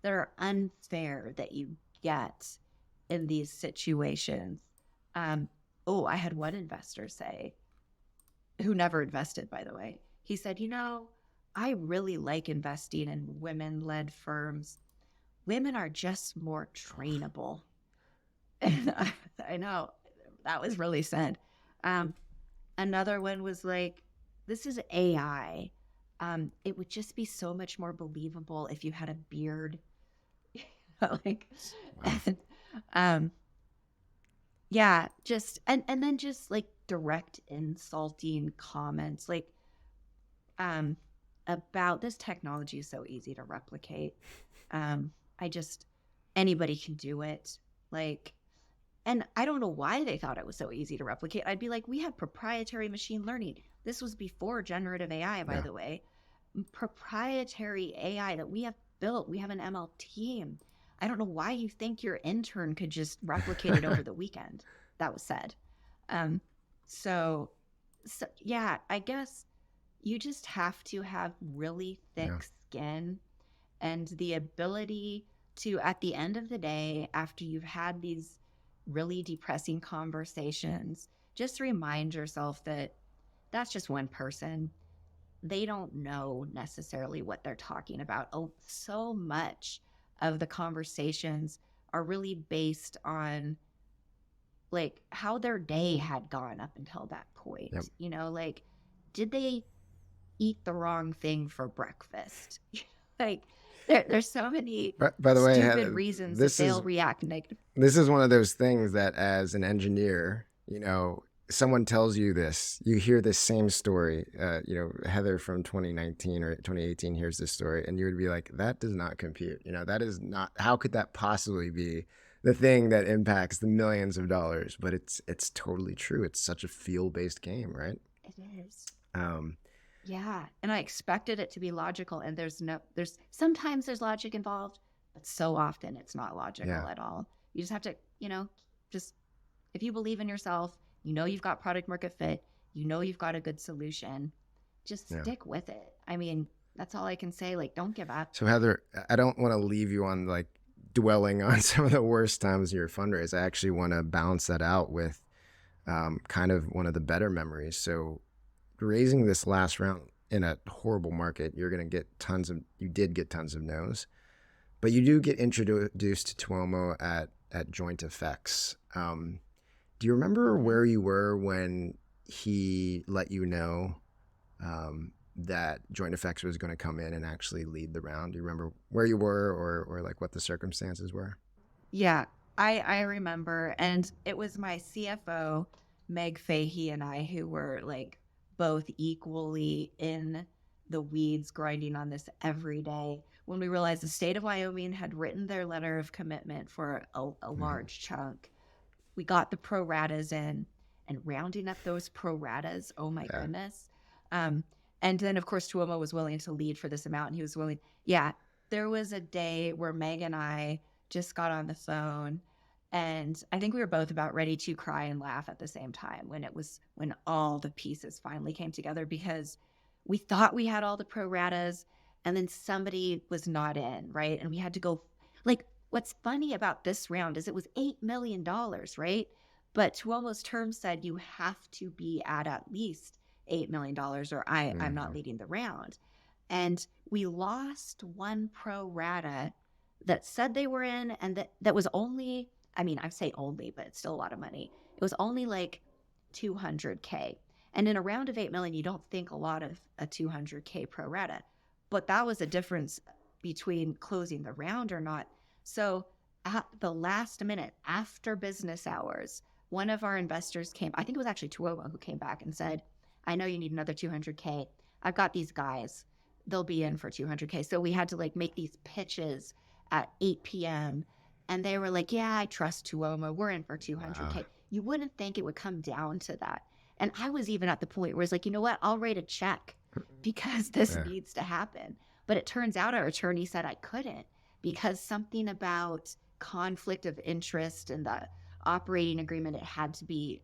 are unfair that you get in these situations. Oh, I had one investor say, who never invested, by the way. He said, I really like investing in women-led firms. Women are just more trainable. And I know that was really sad. Um, Another one was like, this is AI. It would just be so much more believable if you had a beard. like, Wow. and, um, yeah, just and then just like direct insulting comments, like, um, about this technology is so easy to replicate. I just anybody can do it. Like, and I don't know why they thought it was so easy to replicate. I'd be like, we have proprietary machine learning. This was before generative AI, by the way. Proprietary AI that we have built. We have an ML team. I don't know why you think your intern could just replicate it over the weekend. That was said. Um, so yeah, I guess you just have to have really thick skin and the ability to, at the end of the day, after you've had these really depressing conversations, just remind yourself that that's just one person. They don't know necessarily what they're talking about. Oh, so much of the conversations are really based on like how their day had gone up until that point. Yep. Like, did they eat the wrong thing for breakfast? like, there's so many By the way, stupid reasons that they'll react negative. This is one of those things that as an engineer, someone tells you this, you hear this same story, Heather from 2019 or 2018 hears this story, and you would be like, that does not compute. That is not, how could that possibly be the thing that impacts the millions of dollars? But it's totally true. It's such a feel-based game, right? It is. Yeah. And I expected it to be logical, and sometimes there's logic involved, but so often it's not logical at all. You just have to, just, if you believe in yourself, you've got product market fit, you've got a good solution, just stick with it. I mean, that's all I can say. Like, don't give up. So Heather, I don't want to leave you on like dwelling on some of the worst times of your fundraise. I actually want to balance that out with kind of one of the better memories. So raising this last round in a horrible market, you did get tons of no's, but you do get introduced to Tuomo at Joint Effects. Do you remember where you were when he let you know that Joint Effects was going to come in and actually lead the round? Do you remember where you were or like what the circumstances were? Yeah, I remember. And it was my CFO, Meg Fahey, and I who were like both equally in the weeds grinding on this every day when we realized the state of Wyoming had written their letter of commitment for a large chunk. We got the pro ratas in, and rounding up those pro ratas, oh my goodness. And then, of course, Tuomo was willing to lead for this amount, and he was willing. Yeah, there was a day where Meg and I just got on the phone, and I think we were both about ready to cry and laugh at the same time when all the pieces finally came together, because we thought we had all the pro ratas, and then somebody was not in, right? And we had to go, like, what's funny about this round is it was $8 million, right? But Tuomo's terms said you have to be at least $8 million or I'm not leading the round. And we lost one pro rata that said they were in, and that was only, I mean, I say only, but it's still a lot of money. It was only like $200K. And in a round of 8 million, you don't think a lot of a $200K pro rata, but that was a difference between closing the round or not. So at the last minute, after business hours, one of our investors came, I think it was actually Tuomo who came back and said, I know you need another 200K. I've got these guys. They'll be in for 200K. So we had to like make these pitches at 8 p.m. And they were like, yeah, I trust Tuomo. We're in for 200K. Wow. You wouldn't think it would come down to that. And I was even at the point where it's like, you know what? I'll write a check because this needs to happen. But it turns out our attorney said I couldn't because something about conflict of interest and the operating agreement, it had to be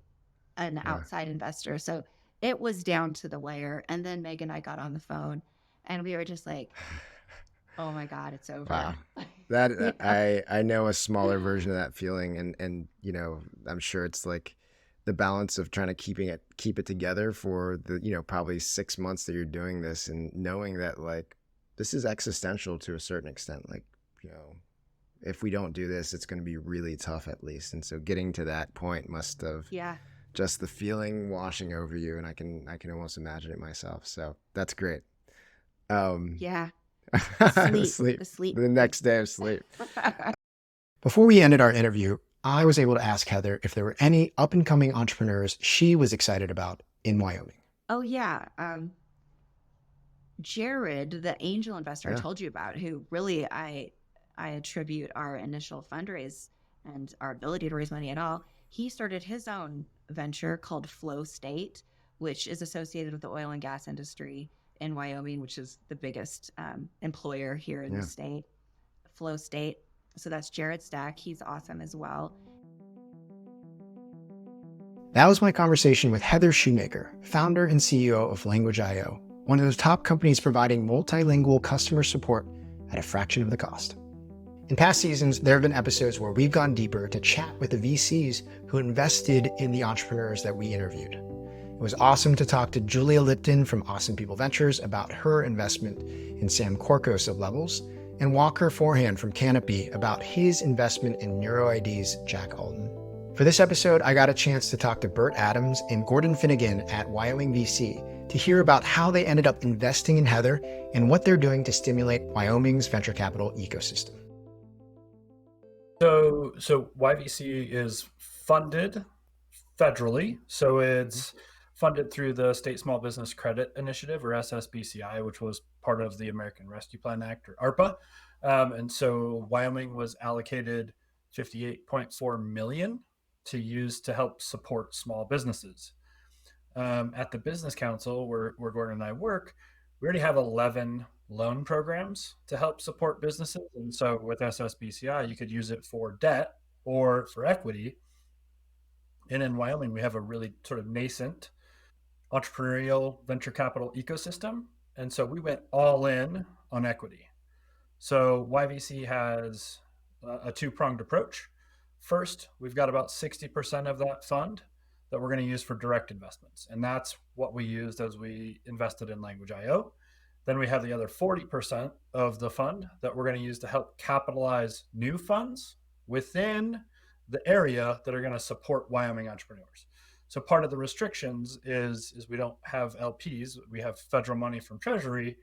an outside investor. So it was down to the wire. And then Meg and I got on the phone and we were just like, oh my God, it's over. Wow. That I know a smaller version of that feeling. And, I'm sure it's like the balance of trying to keep it together for the, probably 6 months that you're doing this, and knowing that like this is existential to a certain extent. Like, if we don't do this, it's going to be really tough at least. And so getting to that point must have just the feeling washing over you. And I can almost imagine it myself. So that's great. The sleep. The next day of sleep. Before we ended our interview, I was able to ask Heather if there were any up and coming entrepreneurs she was excited about in Wyoming. Oh yeah. Jared, the angel investor I told you about, who really I attribute our initial fundraise and our ability to raise money at all. He started his own venture called Flow State, which is associated with the oil and gas industry in Wyoming, which is the biggest employer here in the state. Flow State. So that's Jared Stack. He's awesome as well. That was my conversation with Heather Shoemaker, founder and CEO of Language.io, one of the top companies providing multilingual customer support at a fraction of the cost. In past seasons, there have been episodes where we've gone deeper to chat with the VCs who invested in the entrepreneurs that we interviewed. It was awesome to talk to Julia Lipton from Awesome People Ventures about her investment in Sam Korkos of Levels, and Walker Forehand from Canopy about his investment in NeuroID's Jack Alton. For this episode, I got a chance to talk to Bert Adams and Gordon Finnegan at Wyoming VC to hear about how they ended up investing in Heather and what they're doing to stimulate Wyoming's venture capital ecosystem. So YVC is funded federally. So it's funded through the State Small Business Credit Initiative, or SSBCI, which was part of the American Rescue Plan Act, or ARPA. And so Wyoming was allocated $58.4 million to use to help support small businesses. At the Business Council, where Gordon and I work, we already have 11 loan programs to help support businesses. And so with SSBCI, you could use it for debt or for equity. And in Wyoming, we have a really sort of nascent entrepreneurial venture capital ecosystem. And so we went all in on equity. So YVC has a two-pronged approach. First, we've got about 60% of that fund that we're going to use for direct investments. And that's what we used as we invested in Language.io. Then we have the other 40% of the fund that we're going to use to help capitalize new funds within the area that are going to support Wyoming entrepreneurs. So part of the restrictions is we don't have LPs. We have federal money from Treasury.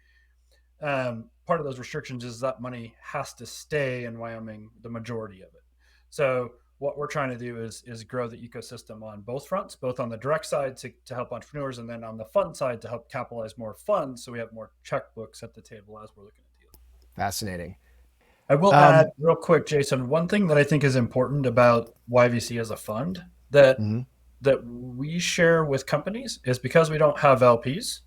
Part of those restrictions is that money has to stay in Wyoming, the majority of it. So what we're trying to do is grow the ecosystem on both fronts, both on the direct side to help entrepreneurs, and then on the fund side to help capitalize more funds so we have more checkbooks at the table as we're looking at deals. Fascinating. I will add real quick, Jason, one thing that I think is important about YVC as a fund that we share with companies is because we don't have LPs,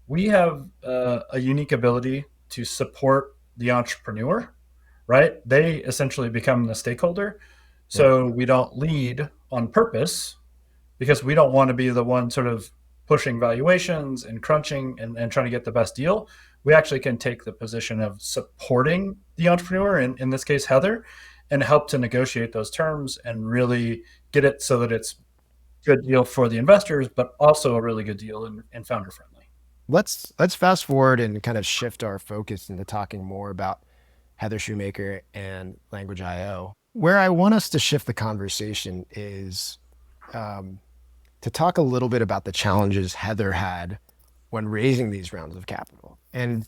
we have a unique ability to support the entrepreneur, right? They essentially become the stakeholder. So we don't lead on purpose because we don't want to be the one sort of pushing valuations and crunching and trying to get the best deal. We actually can take the position of supporting the entrepreneur, in this case, Heather, and help to negotiate those terms and really get it so that it's a good deal for the investors, but also a really good deal and founder friendly. Let's fast forward and kind of shift our focus into talking more about Heather Shoemaker and Language.io. Where I want us to shift the conversation is to talk a little bit about the challenges Heather had when raising these rounds of capital. And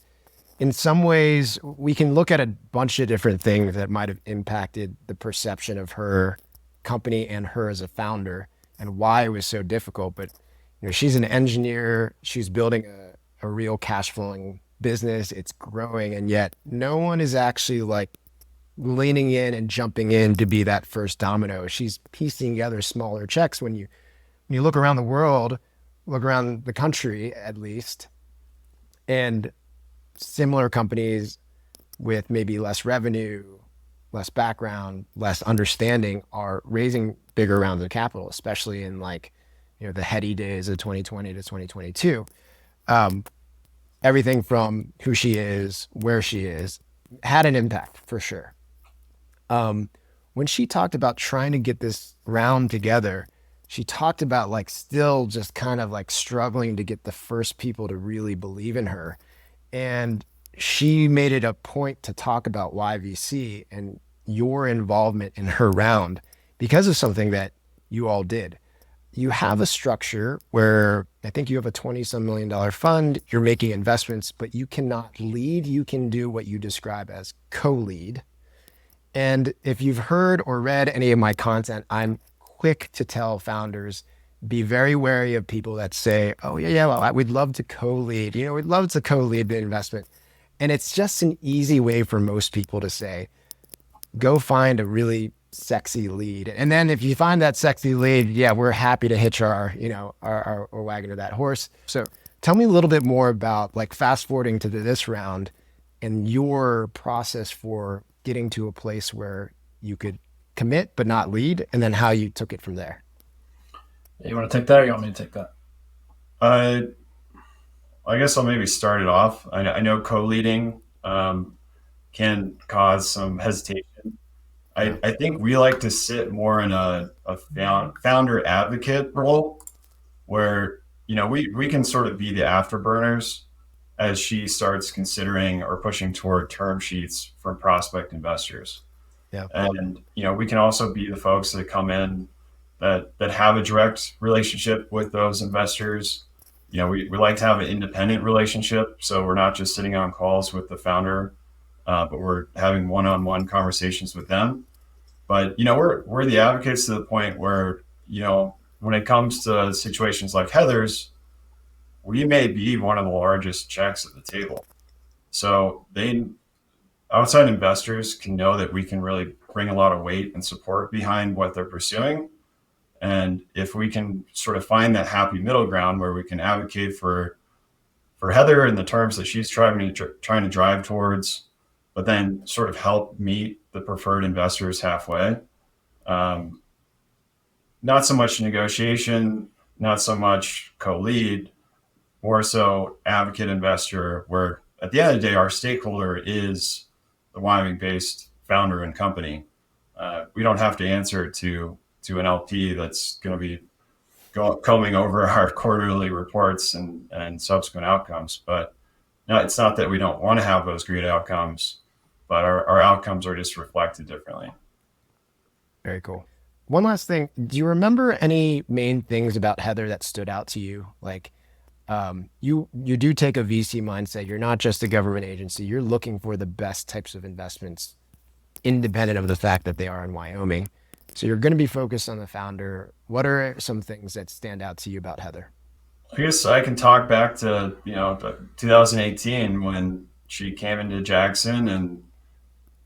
in some ways, we can look at a bunch of different things that might have impacted the perception of her company and her as a founder and why it was so difficult. But she's an engineer, she's building a real cash flowing business, it's growing, and yet no one is actually like leaning in and jumping in to be that first domino. She's piecing together smaller checks. When you look around the world, look around the country at least, and similar companies with maybe less revenue, less background, less understanding are raising bigger rounds of capital, especially in the heady days of 2020 to 2022. Everything from who she is, where she is, had an impact for sure. When she talked about trying to get this round together, she talked about like still just kind of like struggling to get the first people to really believe in her. And she made it a point to talk about YVC and your involvement in her round because of something that you all did. You have a structure where I think you have a 20-some million fund, you're making investments, but you cannot lead. You can do what you describe as co-lead. And if you've heard or read any of my content, I'm quick to tell founders, be very wary of people that say, oh yeah, well, we'd love to co-lead, we'd love to co-lead the investment. And it's just an easy way for most people to say, go find a really sexy lead. And then if you find that sexy lead, yeah, we're happy to hitch our wagon to that horse. So tell me a little bit more about like fast forwarding to this round and your process for getting to a place where you could commit but not lead, and then how you took it from there. You want to take that, or you want me to take that? I guess I'll maybe start it off. I know co-leading can cause some hesitation. I think we like to sit more in a founder advocate role where, we can sort of be the afterburners as she starts considering or pushing toward term sheets from prospect investors. Yeah. And, we can also be the folks that come in that have a direct relationship with those investors. We like to have an independent relationship. So we're not just sitting on calls with the founder, but we're having one-on-one conversations with them. But, we're the advocates to the point where, when it comes to situations like Heather's, we may be one of the largest checks at the table. So outside investors can know that we can really bring a lot of weight and support behind what they're pursuing. And if we can sort of find that happy middle ground where we can advocate for Heather in the terms that she's trying to drive towards, but then sort of help meet the preferred investors halfway. Not so much negotiation, not so much co-lead, more so advocate investor, where at the end of the day, our stakeholder is the Wyoming-based founder and company. We don't have to answer to an LP that's going to be combing over our quarterly reports and subsequent outcomes. But no, it's not that we don't want to have those great outcomes, but our outcomes are just reflected differently. Very cool. One last thing. Do you remember any main things about Heather that stood out to you? Like, you do take a VC mindset. You're not just a government agency. You're looking for the best types of investments, independent of the fact that they are in Wyoming. So you're going to be focused on the founder. What are some things that stand out to you about Heather? I guess I can talk back to 2018 when she came into Jackson, and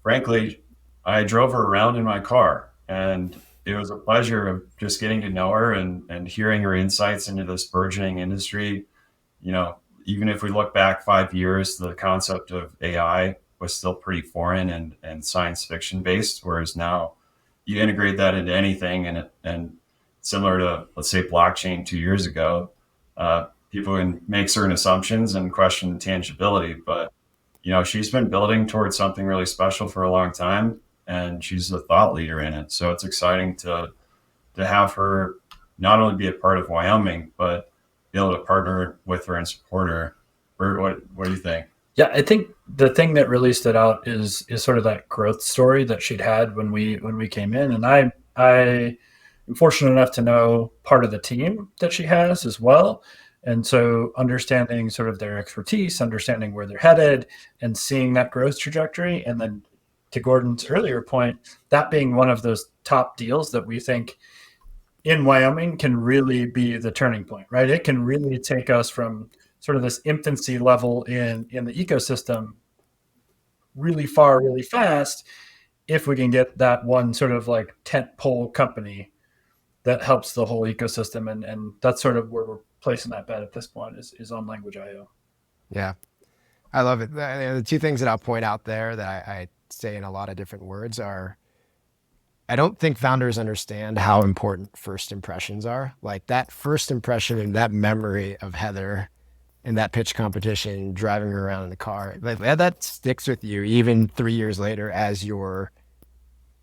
frankly, I drove her around in my car, and it was a pleasure of just getting to know her and hearing her insights into this burgeoning industry. Even if we look back 5 years, the concept of AI was still pretty foreign and science fiction based, whereas now you integrate that into anything, and similar to, let's say, blockchain 2 years ago, people can make certain assumptions and question the tangibility, but she's been building towards something really special for a long time, and she's a thought leader in it. So it's exciting to have her not only be a part of Wyoming, but be able to partner with her and support her. What do you think? Yeah, I think the thing that really stood out is sort of that growth story that she'd had when we came in. And I am fortunate enough to know part of the team that she has as well. And so understanding sort of their expertise, understanding where they're headed, and seeing that growth trajectory. And then to Gordon's earlier point, that being one of those top deals that we think in Wyoming can really be the turning point, right? It can really take us from sort of this infancy level in the ecosystem really far, really fast, if we can get that one sort of like tent pole company that helps the whole ecosystem. And that's sort of where we're placing that bet at this point is on Language.io. Yeah, I love it. The two things that I'll point out there that I say in a lot of different words are, I don't think founders understand how important first impressions are. Like that first impression and that memory of Heather in that pitch competition, driving her around in the car, like that sticks with you even 3 years later as you're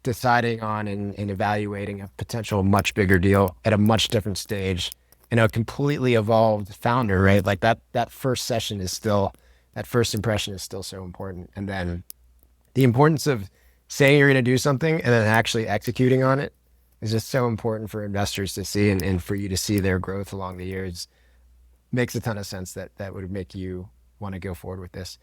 deciding on and evaluating a potential much bigger deal at a much different stage and a completely evolved founder, right? Like that first session is still, that first impression is still so important. And then the importance of saying you're going to do something and then actually executing on it is just so important for investors to see, and for you to see their growth along the years. Makes a ton of sense that would make you want to go forward with this.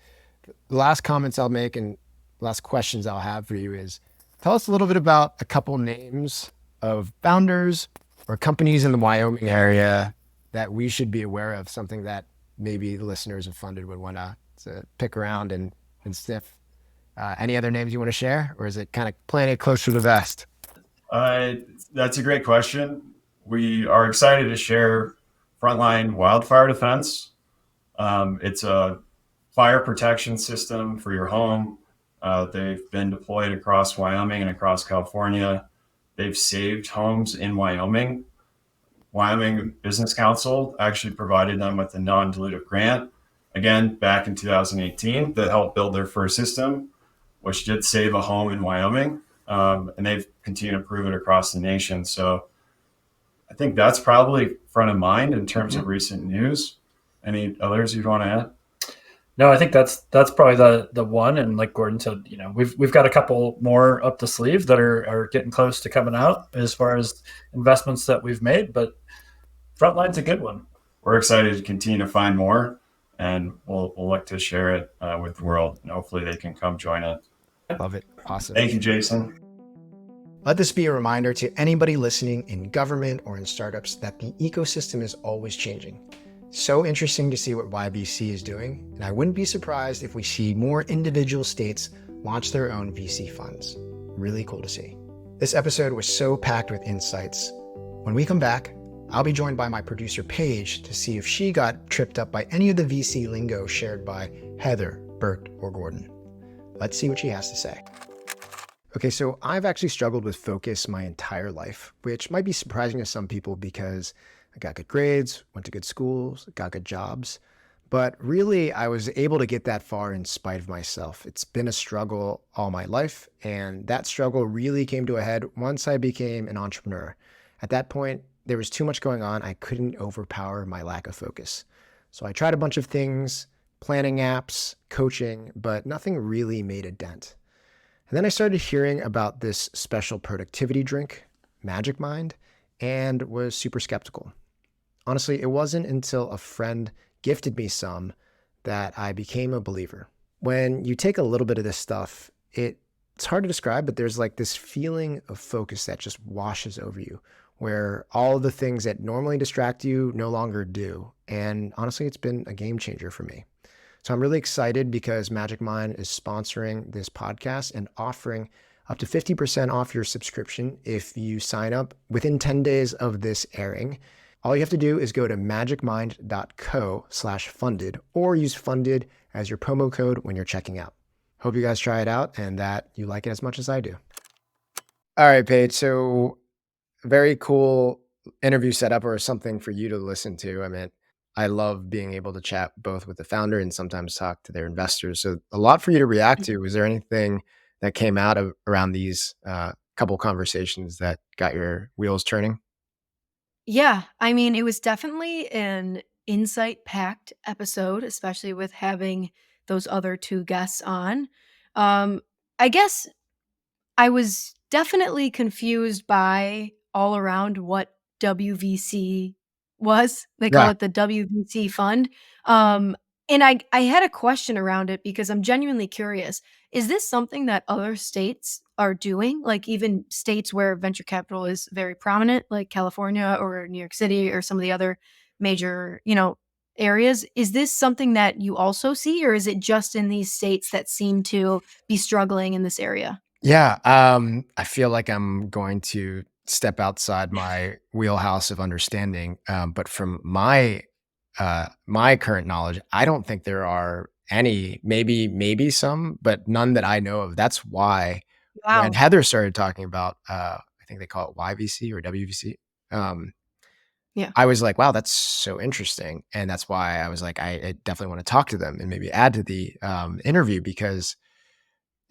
The last comments I'll make and last questions I'll have for you is, tell us a little bit about a couple names of founders or companies in the Wyoming area that we should be aware of, something that maybe the listeners of Funded would want to pick around and sniff. Any other names you want to share, or is it kind of playing it close to the vest? That's a great question. We are excited to share Frontline Wildfire Defense. It's a fire protection system for your home. They've been deployed across Wyoming and across California. They've saved homes in Wyoming. Wyoming Business Council actually provided them with a non-dilutive grant, again, back in 2018, that helped build their first system, which did save a home in Wyoming. And they've continued to prove it across the nation. So I think that's probably front of mind in terms of recent news. Any others you'd want to add? No, I think that's probably the one. And like Gordon said, we've got a couple more up the sleeve that are getting close to coming out as far as investments that we've made. But Frontline's a good one. We're excited to continue to find more, and we'll look to share it with the world, and hopefully they can come join us. Love it. Awesome. Thank you, Jason. Let this be a reminder to anybody listening in government or in startups that the ecosystem is always changing. So interesting to see what YBC is doing, and I wouldn't be surprised if we see more individual states launch their own VC funds. Really cool to see. This episode was so packed with insights. When we come back, I'll be joined by my producer Paige to see if she got tripped up by any of the VC lingo shared by Heather, Bert, or Gordon. Let's see what she has to say. Okay, so I've actually struggled with focus my entire life, which might be surprising to some people because I got good grades, went to good schools, got good jobs. But really, I was able to get that far in spite of myself. It's been a struggle all my life, and that struggle really came to a head once I became an entrepreneur. At that point, there was too much going on. I couldn't overpower my lack of focus. So I tried a bunch of things, planning apps, coaching, but nothing really made a dent. And then I started hearing about this special productivity drink, Magic Mind, and was super skeptical. Honestly, it wasn't until a friend gifted me some that I became a believer. When you take a little bit of this stuff, it's hard to describe, but there's like this feeling of focus that just washes over you, where all of the things that normally distract you no longer do. And honestly, it's been a game changer for me. So I'm really excited because Magic Mind is sponsoring this podcast and offering up to 50% off your subscription if you sign up within 10 days of this airing. All you have to do is go to magicmind.co/funded or use funded as your promo code when you're checking out. Hope you guys try it out and that you like it as much as I do. All right, Paige. So very cool interview setup, or something for you to listen to. I mean, I love being able to chat both with the founder and sometimes talk to their investors. So a lot for you to react to. Was there anything that came out of around these couple conversations that got your wheels turning? Yeah, I mean, it was definitely an insight-packed episode, especially with having those other two guests on. I guess I was definitely confused by all around what WVC was. They call Yeah. it the WVC fund. And I had a question around it because I'm genuinely curious. Is this something that other states are doing? Like even states where venture capital is very prominent, like California or New York City or some of the other major, areas. Is this something that you also see, or is it just in these states that seem to be struggling in this area? Yeah. I feel like I'm going to step outside my wheelhouse of understanding. But from my current knowledge, I don't think there are any, maybe some, but none that I know of. That's why when Wow. Heather started talking about, I think they call it YVC or WVC. Yeah. I was like, wow, that's so interesting. And that's why I was like, I definitely want to talk to them and maybe add to the interview, because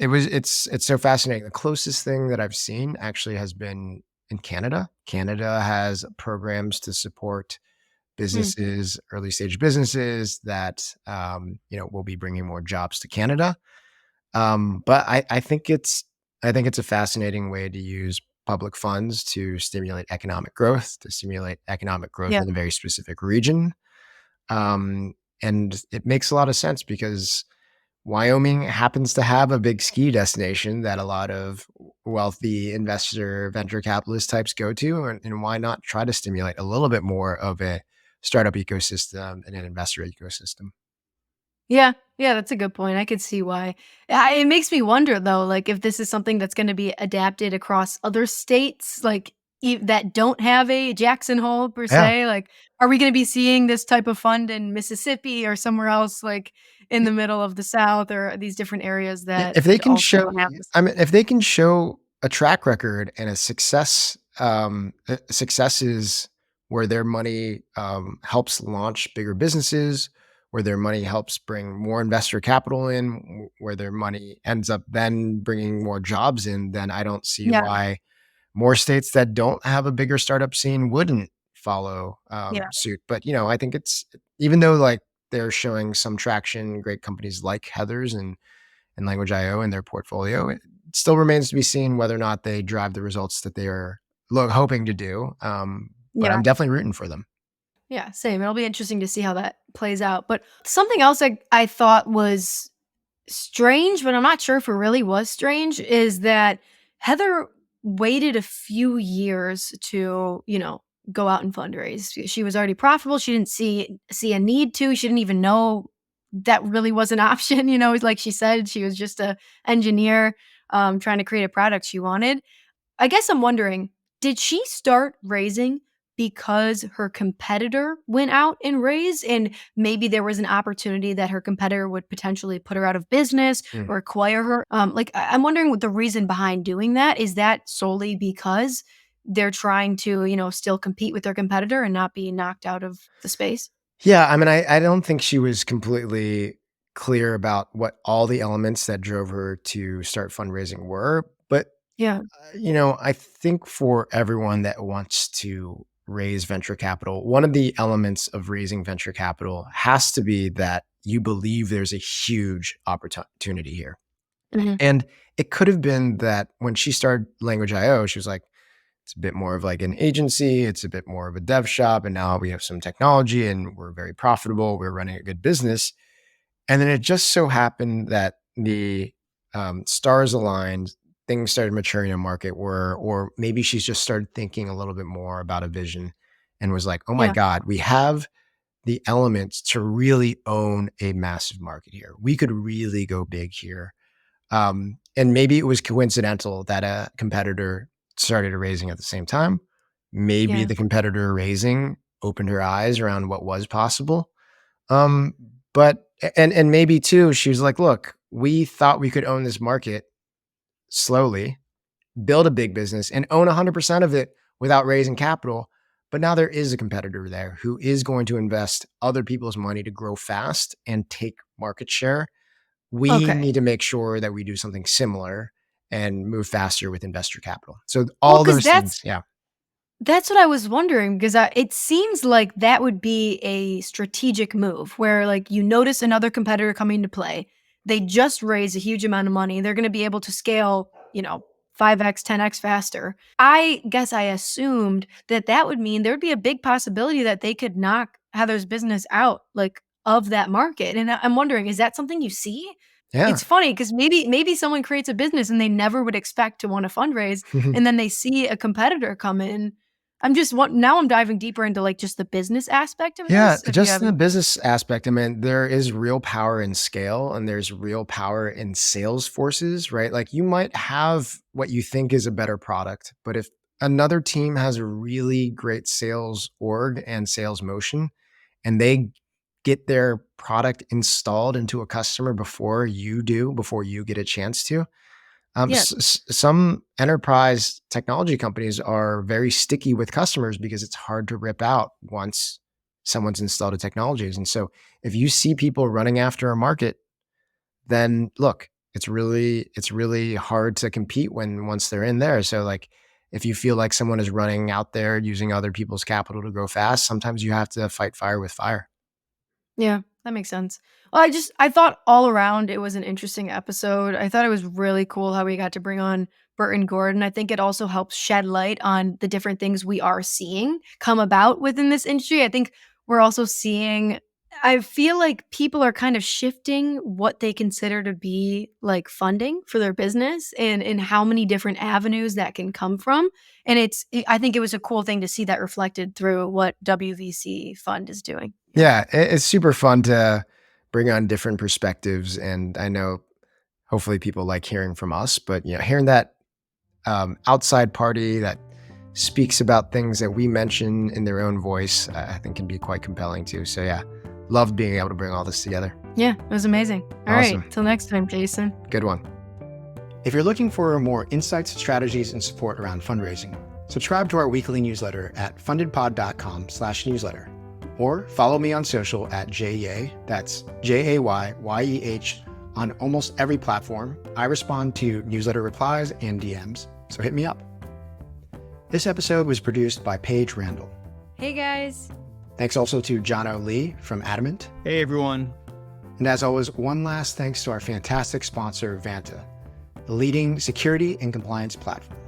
It's so fascinating. The closest thing that I've seen actually has been in Canada. Canada has programs to support Mm. businesses, early stage businesses that will be bringing more jobs to Canada. But I think it's a fascinating way to use public funds to stimulate economic growth, Yeah. in a very specific region. Um, and it makes a lot of sense because Wyoming happens to have a big ski destination that a lot of wealthy investor venture capitalist types go to. And why not try to stimulate a little bit more of a startup ecosystem and an investor ecosystem? Yeah, yeah, that's a good point. I could see why. It makes me wonder though, like if this is something that's going to be adapted across other states, like that don't have a Jackson Hole per Yeah. se. Like, are we going to be seeing this type of fund in Mississippi or somewhere else, like in the middle of the South or these different areas that If they can also show, don't have this? I mean, if they can show a track record and a successes where their money helps launch bigger businesses, where their money helps bring more investor capital in, where their money ends up then bringing more jobs in, then I don't see Yeah, why more states that don't have a bigger startup scene wouldn't follow yeah, suit. But I think it's even though like they're showing some traction, great companies like Heather's and Language IO in their portfolio, it still remains to be seen whether or not they drive the results that they are hoping to do. But yeah. I'm definitely rooting for them. Yeah, same. It'll be interesting to see how that plays out. But something else I thought was strange, but I'm not sure if it really was strange, is that Heather waited a few years to, go out and fundraise. She was already profitable. She didn't see a need to. She didn't even know that really was an option. Like she said, she was just a engineer trying to create a product she wanted. I guess I'm wondering, did she start raising because her competitor went out and raised and maybe there was an opportunity that her competitor would potentially put her out of business Mm. or acquire her? I'm wondering what the reason behind doing that is. That solely because they're trying to, still compete with their competitor and not be knocked out of the space? Yeah, I mean, I don't think she was completely clear about what all the elements that drove her to start fundraising were, but Yeah. I think for everyone that wants to raise venture capital, one of the elements of raising venture capital has to be that you believe there's a huge opportunity here. Mhm. And it could have been that when she started Language IO, she was like, it's a bit more of like an agency, it's a bit more of a dev shop, and now we have some technology and we're very profitable, we're running a good business. And then it just so happened that the stars aligned, things started maturing in a market where, or maybe she's just started thinking a little bit more about a vision and was like, oh my Yeah. God, we have the elements to really own a massive market here. We could really go big here. And maybe it was coincidental that a competitor started raising at the same time. Maybe Yeah. the competitor raising opened her eyes around what was possible. Um, but and maybe too, she was like, look, we thought we could own this market slowly, build a big business and own 100% of it without raising capital. But now there is a competitor there who is going to invest other people's money to grow fast and take market share. We Okay. need to make sure that we do something similar and move faster with investor capital. So Well, all because those that's things. Yeah. That's what I was wondering because it seems like that would be a strategic move where, like, you notice another competitor coming to play. They just raise a huge amount of money. They're going to be able to scale, 5x, 10x faster. I guess I assumed that that would mean there would be a big possibility that they could knock Heather's business out, like, of that market. And I'm wondering, is that something you see? Yeah. It's funny because maybe someone creates a business and they never would expect to want to fundraise, and then they see a competitor come in. Now I'm diving deeper into, like, just the business aspect of Yeah, this, if you just have in the any. business aspect, I mean, there is real power in scale and there's real power in sales forces, right? Like you might have what you think is a better product, but if another team has a really great sales org and sales motion and they get their product installed into a customer before you get a chance to, Yeah. some enterprise technology companies are very sticky with customers because it's hard to rip out once someone's installed a technologies. And so if you see people running after a market, then look, it's really hard to compete once they're in there. So like, if you feel like someone is running out there using other people's capital to grow fast, sometimes you have to fight fire with fire. Yeah, that makes sense. Well, I thought all around it was an interesting episode. I thought it was really cool how we got to bring on Bert and Gordon. I think it also helps shed light on the different things we are seeing come about within this industry. I think we're also seeing, I feel like people are kind of shifting what they consider to be like funding for their business and how many different avenues that can come from. And I think it was a cool thing to see that reflected through what WVC Fund is doing. Yeah, it's super fun to bring on different perspectives. And I know hopefully people like hearing from us, but hearing that outside party that speaks about things that we mention in their own voice, I think can be quite compelling too. So yeah, loved being able to bring all this together. Yeah, it was amazing. All Awesome. right, till next time, Jason. Good one. If you're looking for more insights, strategies, and support around fundraising, subscribe to our weekly newsletter at fundedpod.com/newsletter, or follow me on social at JAYYEH, that's JAYYEH, on almost every platform. I respond to newsletter replies and DMs, so hit me up. This episode was produced by Paige Randall. Hey guys. Thanks also to Jono Lee from Adamant. Hey everyone. And as always, one last thanks to our fantastic sponsor, Vanta, the leading security and compliance platform.